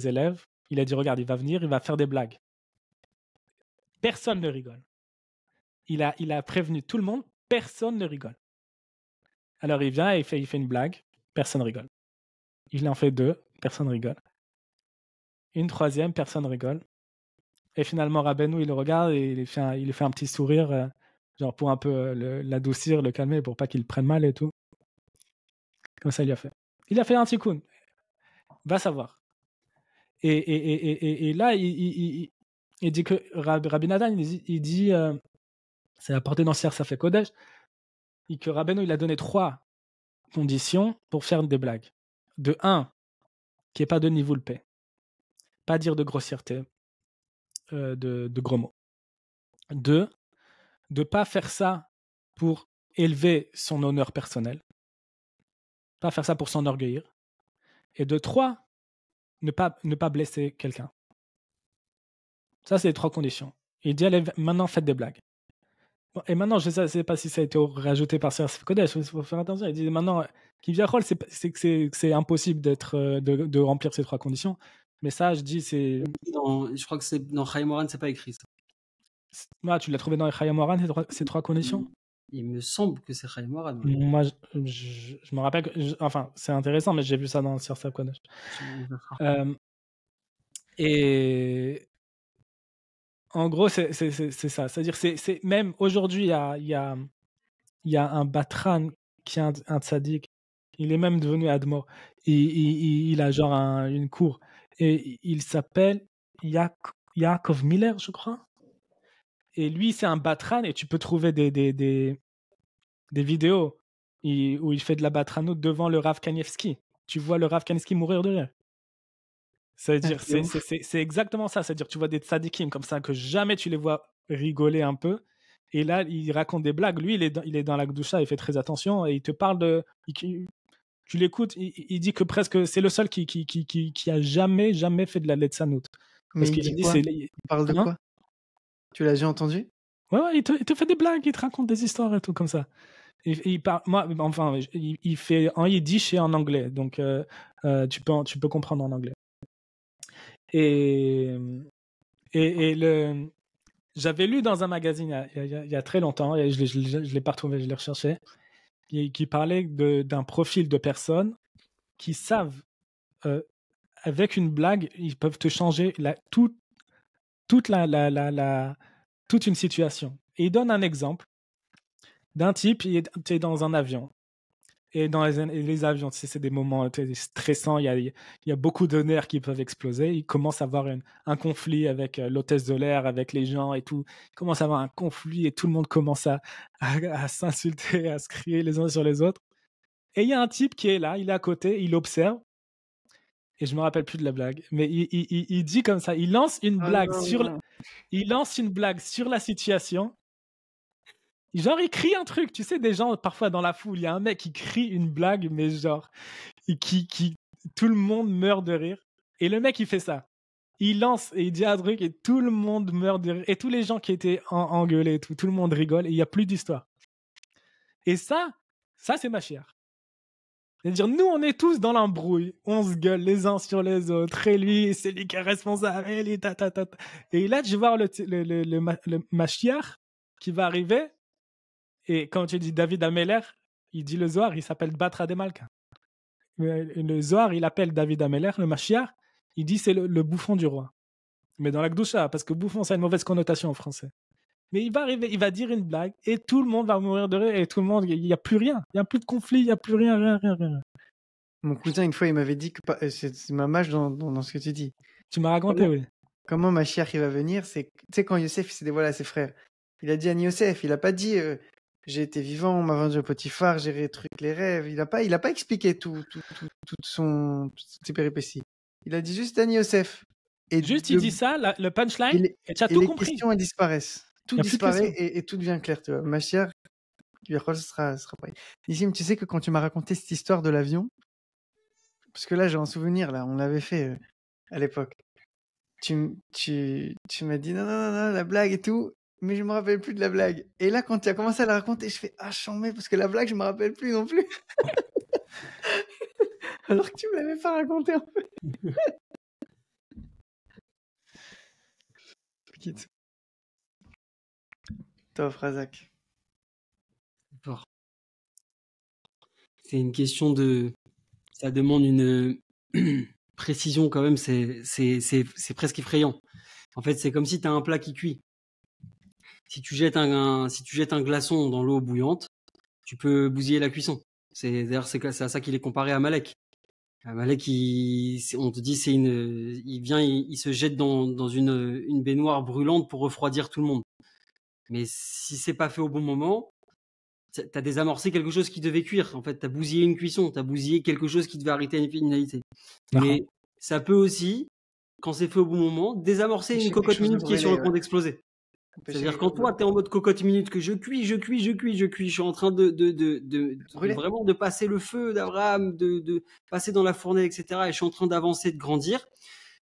A: élèves. Il a dit, regarde, il va venir, il va faire des blagues. Personne ne rigole. Il a prévenu tout le monde, personne ne rigole. Alors il vient et il fait une blague, personne ne rigole. Il en fait 2, personne ne rigole. Une troisième, personne ne rigole. Et finalement, Rabbeinu, il le regarde et il fait un petit sourire, genre pour un peu l'adoucir, le calmer, pour pas qu'il prenne mal et tout. Comme ça, il a fait. Il a fait un tikkun. Va savoir. Et là, il dit que Rabbi Nathan, il dit c'est apporté dans Siar Safek Kodesh, et que Rabbeinu, il a donné 3 conditions pour faire des blagues. De 1, qu'il n'y ait pas de niveau le paix. Pas dire de grossièreté, de gros mots. 2, de ne pas faire ça pour élever son honneur personnel. Pas faire ça pour s'enorgueillir. Et de 3, ne pas blesser quelqu'un. Ça, c'est les 3 conditions. Il dit, allez, maintenant, faites des blagues. Bon, et maintenant, je ne sais pas si ça a été rajouté par Siar Safek Kodesh, il faut faire attention. Il dit, maintenant, Kivyachol, c'est impossible de remplir ces 3 conditions. Mais ça, je dis, c'est...
B: Je crois que c'est dans Chaim Moran, c'est pas écrit ça.
A: Ah, tu l'as trouvé dans les Chaim Moran, ces 3 conditions?
B: Il me semble que c'est Chaim Moran.
A: Moi, je me rappelle que... Enfin, c'est intéressant, mais j'ai vu ça dans Siar Safek Kodesh. Et... En gros, c'est ça. C'est-à-dire, c'est même aujourd'hui, il y a un Batran qui est un tzaddik. Il est même devenu Admor. Il a genre une cour. Et il s'appelle Yaakov Miller, je crois. Et lui, c'est un Batran. Et tu peux trouver des vidéos où il fait de la Batranout devant le Rav Kanievski. Tu vois le Rav Kanievski mourir de rire. C'est-à-dire, c'est exactement ça. C'est-à-dire, tu vois des tzadikim comme ça que jamais tu les vois rigoler un peu. Et là, il raconte des blagues. Lui, il est dans la Gdusha, il fait très attention et il te parle de. Tu l'écoutes, il dit que presque c'est le seul qui a jamais fait de la Letzanout.
C: Mais il dit quoi? Il parle de quoi? Tu l'as déjà entendu?
A: Ouais, il te fait des blagues, il te raconte des histoires et tout comme ça. Il parle, il fait en yiddish et en anglais, donc tu peux comprendre en anglais. Et j'avais lu dans un magazine il y a très longtemps, et je l'ai pas retrouvé, je l'ai recherché, qui parlait d'un profil de personnes qui savent, avec une blague, ils peuvent te changer toute une situation. Et il donne un exemple d'un type, tu es dans un avion. Et dans les avions, tu sais, c'est des moments stressants, il y a beaucoup de nerfs qui peuvent exploser. Il commence à avoir un conflit avec l'hôtesse de l'air, avec les gens et tout. Il commence à avoir un conflit et tout le monde commence à s'insulter, à se crier les uns sur les autres. Et il y a un type qui est là, il est à côté, il observe. Et je me rappelle plus de la blague, mais il dit comme ça, il lance une blague sur la situation. Genre, il crie un truc, tu sais, des gens, parfois dans la foule, il y a un mec qui crie une blague, mais genre, tout le monde meurt de rire. Et le mec, il fait ça. Il lance et il dit un truc et tout le monde meurt de rire. Et tous les gens qui étaient engueulés, tout le monde rigole et il n'y a plus d'histoire. Et ça c'est Mashiach. C'est-à-dire, nous, on est tous dans l'embrouille. On se gueule les uns sur les autres. Et lui, c'est lui qui est responsable. Et lui, Et là, tu vas voir le Mashiach qui va arriver. Et quand tu dis David Ameller, il dit le Zohar, il s'appelle Batra de Malka. Le Zohar, il appelle David Ameller, le Mashiach, il dit c'est le bouffon du roi. Mais dans la Gdusha, parce que bouffon, ça a une mauvaise connotation en français. Mais il va arriver, il va dire une blague, et tout le monde va mourir de rire, et tout le monde, il n'y a plus rien. Il n'y a plus de conflit, il n'y a plus rien.
C: Mon cousin, une fois, il m'avait dit que c'est ma mâche dans ce que tu dis.
A: Tu m'as raconté, oui.
C: Comment Mashiach il va venir, c'est, tu sais, quand Yosef s'est dévoilé à ses frères, il a dit à Yosef, il n'a pas dit j'ai été vivant, on m'a vendu au Potiphar, j'ai rétruit les rêves. Il a pas expliqué toutes ses péripéties. Il a dit juste à Yosef. Et
A: juste, il dit ça, le punchline, et tu as tout compris.
C: Les questions, elles disparaissent. Tout disparaît et tout devient clair, tu vois. Mashiach, sera pareil. Nissim, tu sais que quand tu m'as raconté cette histoire de l'avion, parce que là, j'ai un souvenir, là, on l'avait fait à l'époque. Tu m'as dit non, la blague et tout, mais je me rappelle plus de la blague. Et là, quand tu as commencé à la raconter, je fais chambé, parce que la blague, je me rappelle plus non plus. Alors que tu me l'avais pas raconté en fait. Quitte. Toi, Razak.
B: C'est une question de. Ça demande une précision quand même, c'est presque effrayant. En fait, c'est comme si tu as un plat qui cuit. Si tu jettes un glaçon dans l'eau bouillante, tu peux bousiller la cuisson. D'ailleurs, c'est à ça qu'il est comparé à Malek. Malek, on te dit, il vient, il se jette dans une baignoire brûlante pour refroidir tout le monde. Mais si c'est pas fait au bon moment, t'as désamorcé quelque chose qui devait cuire. En fait, t'as bousillé une cuisson, t'as bousillé quelque chose qui devait arrêter une finalité. Mais ça peut aussi, quand c'est fait au bon moment, désamorcer une cocotte minute qui est sur le point d'exploser. C'est-à-dire quand toi, t'es en mode cocotte minute, que je cuis, je suis en train vraiment de passer le feu d'Abraham, de passer dans la fournaise, etc. Et je suis en train d'avancer, de grandir.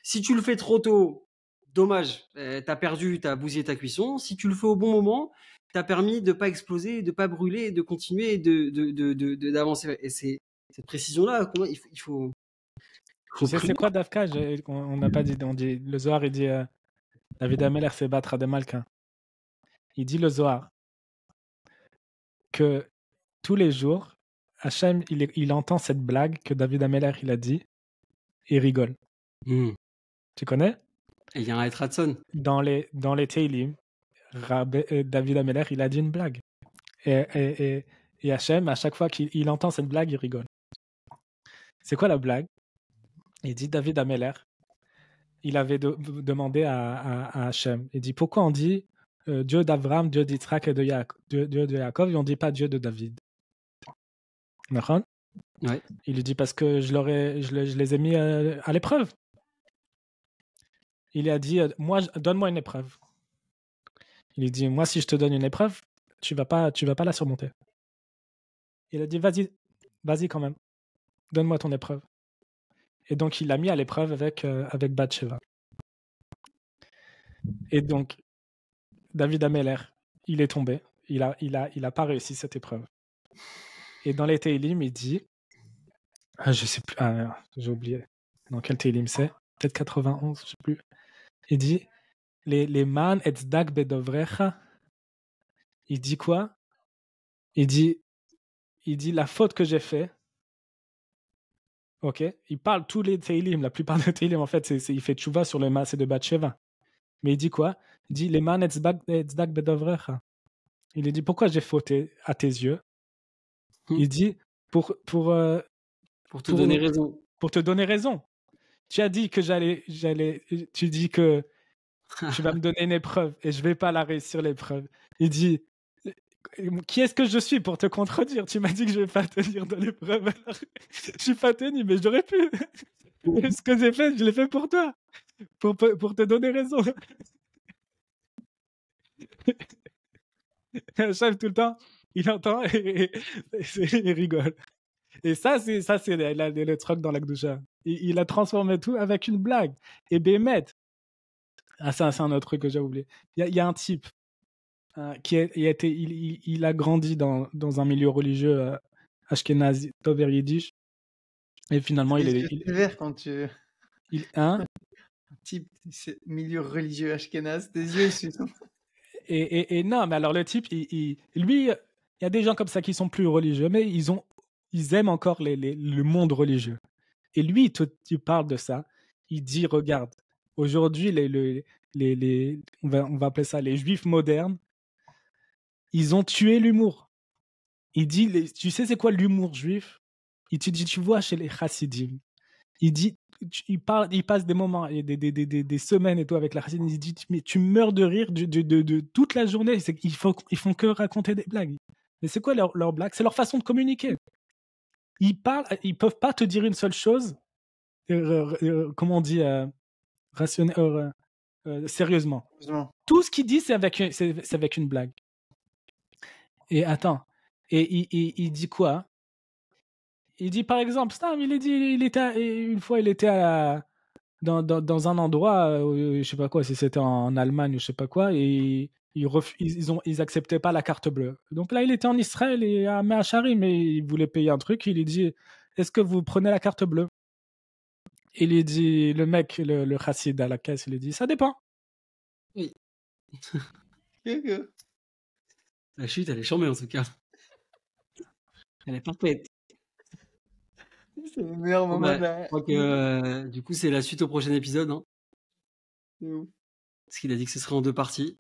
B: Si tu le fais trop tôt, dommage, t'as bousillé ta cuisson. Si tu le fais au bon moment, t'as permis de pas exploser, de pas brûler, de continuer d'avancer. Et c'est cette précision-là, il faut.
A: Tu sais, c'est quoi Dafka? On n'a pas dit. On dit le Zohar, il dit David Ameller s'est battre à des Malkins. Il dit le Zohar que tous les jours, Hachem, il entend cette blague que David Ameller il a dit et il rigole. Tu connais?
B: Et il y a un Etratson.
A: Dans les Teilim, David Ameller il a dit une blague. Et Hachem, à chaque fois qu'il entend cette blague, il rigole. C'est quoi la blague? Il dit David Ameller, il avait demandé à Hachem, il dit pourquoi on dit Dieu d'Abraham, Dieu d'Yitzhak et Dieu de Yaakov, et on ne dit pas Dieu de David.
B: Ouais.
A: Il lui dit parce que je les ai mis à l'épreuve. Il a dit donne-moi une épreuve. Il lui dit moi si je te donne une épreuve, tu vas pas la surmonter. Il a dit vas-y quand même, donne-moi ton épreuve. Et donc il l'a mis à l'épreuve avec Bathsheba. Et donc David Ameller, il est tombé. Il a pas réussi cette épreuve. Et dans les Teilim, il dit, je sais plus, j'ai oublié dans quel Teilim c'est, peut-être 91, je sais plus. Il dit, les man et zdak bedovrecha. Il dit quoi? Il dit la faute que j'ai fait. Ok, il parle tous les Teilim, la plupart des Teilim en fait, il fait tchouva sur le massé de Bathsheba. Mais il dit quoi? Il dit les man et zdak bedovrecha. Il dit pourquoi j'ai fauté à tes yeux? Il dit pour
B: te donner raison.
A: Pour te donner raison. Tu as dit que tu dis que tu vas me donner une épreuve et je vais pas la réussir l'épreuve. Il dit qui est-ce que je suis pour te contredire? Tu m'as dit que je vais pas tenir dans l'épreuve. Alors, je suis pas tenu, mais j'aurais pu. Ce que j'ai fait, je l'ai fait pour toi, pour te donner raison. Chef tout le temps, il entend et il rigole. Et ça, c'est le truc dans la Gdoucha. Il a transformé tout avec une blague. Et Bémet, ça, c'est un autre truc que j'ai oublié. Il y a un type il a grandi dans un milieu religieux ashkénazi, Dover Yiddish. Et finalement, il est
C: vert quand tu.
A: Un
C: type milieu religieux ashkénaze, tes yeux, ils sont.
A: Et non, mais alors le type, lui, il y a des gens comme ça qui sont plus religieux, mais ils aiment encore le monde religieux. Et lui, tu parles de ça. Il dit, regarde, aujourd'hui, on va appeler ça les juifs modernes, ils ont tué l'humour. Il dit, tu sais c'est quoi l'humour juif? Il te dit, tu vois, chez les chassidim, il dit, il passe des moments, des semaines et tout avec la chassidim, il dit, mais tu meurs de rire de toute la journée. Ils font que raconter des blagues. Mais c'est quoi leur blague? C'est leur façon de communiquer. Ils peuvent pas te dire une seule chose, comment on dit, sérieusement. Tout ce qu'ils disent, c'est avec une blague. Et attends, il dit quoi? Il dit par exemple, Stam, une fois, il était dans un endroit, je sais pas quoi, si c'était en Allemagne ou je sais pas quoi, et ils acceptaient pas la carte bleue. Donc là, il était en Israël et à Me'acharim, mais il voulait payer un truc. Il lui dit, est-ce que vous prenez la carte bleue? Il lui dit, le mec, le chassid à la caisse, il lui dit, ça dépend.
B: Oui. La chute, elle est charmée en tout cas. Elle est parfaite.
C: C'est le meilleur moment de la.
B: Je crois que du coup, c'est la suite au prochain épisode. Hein.
C: C'est ouf.
B: Parce qu'il a dit que ce serait en 2 parties.